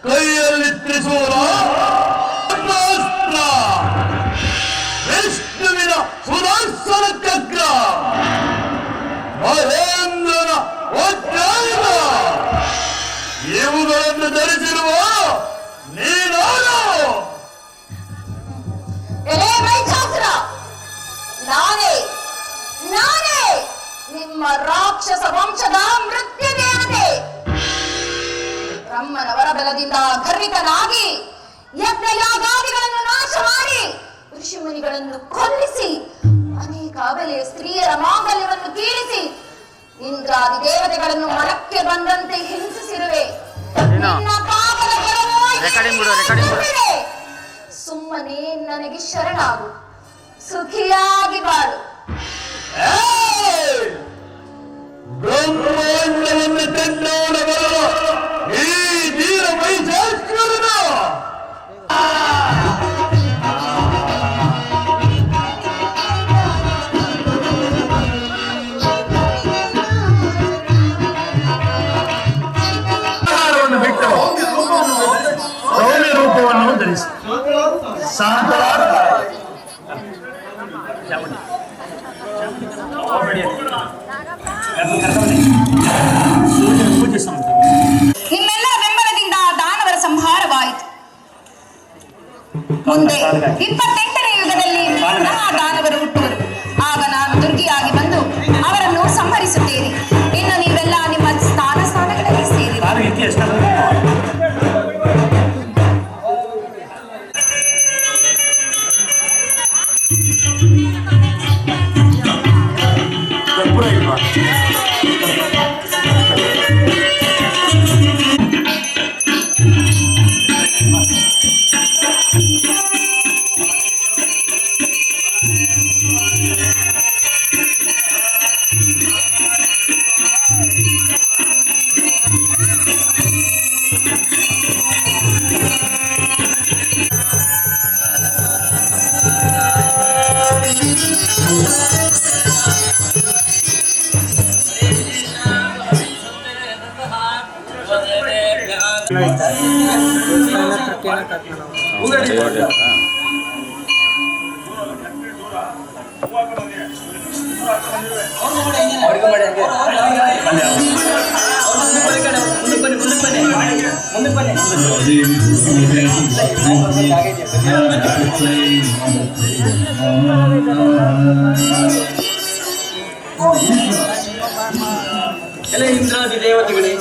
ಕೈಯಲ್ಲಿ ತ್ರಿಶೂಲ ವಿಷ್ಣುವಿನ ಸುದರ್ಶನ ಚಕ್ರ ಮಹೇಂದ್ರನ ವಜ್ರಾಯುಧ ಇವುಗಳನ್ನು ಧರಿಸಿರುವ ನೀನಾರು? ನಾನೇ ನಿಮ್ಮ ರಾಕ್ಷಸ ವಂಶದ ಮೃತ್ಯು ದೇವತೆ. ಬ್ರಹ್ಮನ ವರಬಲದಿಂದ ಗರ್ವಿತನಾಗಿ ಯಜ್ಞಯಾಗಾದಿಗಳನ್ನು ನಾಶ ಮಾಡಿ ಋಷಿಮುನಿಗಳನ್ನು ಕೊಲ್ಲಿಸಿ ಅನೇಕ ಅಬಲೆಯ ಸ್ತ್ರೀಯರ ಮಾಂಗಲ್ಯವನ್ನು ಕೀಳಿಸಿ ಇಂದ್ರಾದಿ ದೇವತೆಗಳನ್ನು ಮರಕ್ಕೆ ಬಂದಂತೆ ಹಿಂಸಿಸಿರುವೆ. ನಿನ್ನ ಪಾಪದ ಫಲವು ಸುಮ್ಮನೆ ನನಗೆ ಶರಣಾಗು, ಸುಖಿಯಾಗಿ ಬಾಳು. ಬ್ರಹ್ಮಾಂಡವನ್ನು ತನ್ನೋಡ ಬರುವ ಈ ವೀರ ಮಹಿಷಾಸುರನ ಬಿಟ್ಟು ಸೌಮ್ಯ ರೂಪವನ್ನು ಧರಿಸಿ ಶಾಂತವಾದ ನಿಮ್ಮೆಲ್ಲರ ಬೆಂಬಲದಿಂದ ದಾನವರ ಸಂಹಾರವಾಯಿತು. ಮುಂದೆ 28ನೇ ಯುಗದಲ್ಲಿ ಪುನಃ ದಾನವರು ಹುಟ್ಟುವರು. ಆಗ ನಾನು ದುರ್ಗಿಯಾಗಿ ಬಂದು ಅವರನ್ನು ಸಂಹರಿಸುತ್ತೇನೆ. ಇನ್ನು ನೀವೆಲ್ಲ ನಿಮ್ಮ ಸ್ಥಾನಗಳಲ್ಲಿ ಸೇರಿ ಬನ್ನಿ ಎಲ್ಲ ಇಂದ್ರಾದಿ ದೇವತೆಗಳೇ,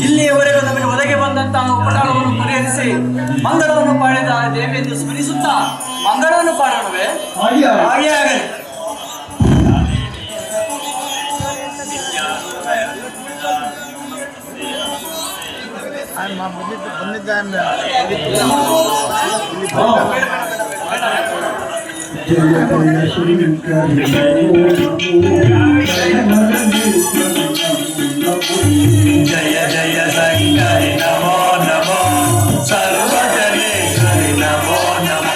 ಇಲ್ಲಿಯವರೆಗೂ ನಮಗೆ ಒದಗಿ ಬಂದಂತಹ ಉಪಟಾಳವನ್ನು ಪರಿಹರಿಸಿ ಮಂಗಳವನ್ನು ಪಾಡಿದ ದೇವಿಯನ್ನು ಸ್ಮರಿಸುತ್ತಾ ಮಂಗಳವನ್ನು ಪಾಡೋಣವೇ? ಹಾಗೆ ಆಗಲಿ. ಜಯ ಜಯ ಶಂಕರಿ ನಮೋ ನಮೋ ಸರ್ವಜನೇಶ್ವರಿ ನಮೋ ನಮೋ.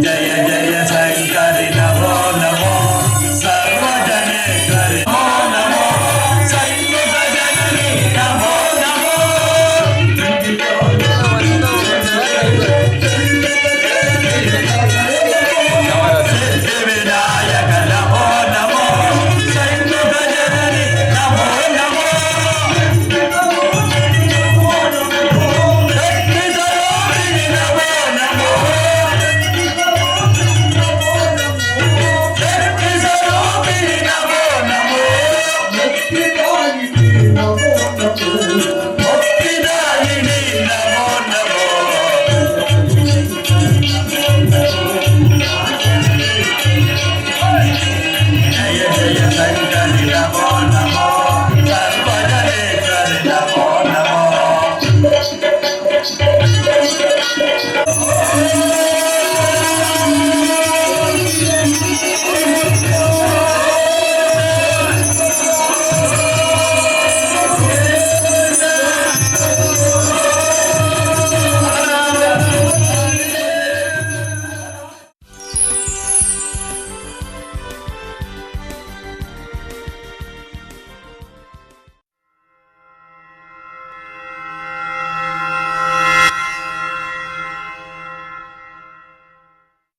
ಜಯ ಜಯ ಶಂಕರಿ ನಮೋ ನಮೋ ಸರ್ವಜನೇಶ್ವರಿ ನಮೋ ನಮೋ ಸಂಯುತ ಜನನಿ ನಮೋ ನಮೋ. ಸಿದ್ಧಿವಿನಾಯಕ ನಮೋ ನಮೋ ಸಂಯುತ ಜನನಿ ನಮೋ ನಮೋ. ಶಕ್ತಿ ಸ್ವರೂಪಿಣಿ ನಮೋ ನಮೋ. ಶಕ್ತಿ ಸ್ವರೂಪಿಣಿ ನಮೋ ನಮೋ. ಮುಕ್ತಿದಾಯಿನಿ ನಮೋ ನಮೋ. ಜಯ ಜಯ ಶಂಕರಿ ನಮೋ ನಮೋ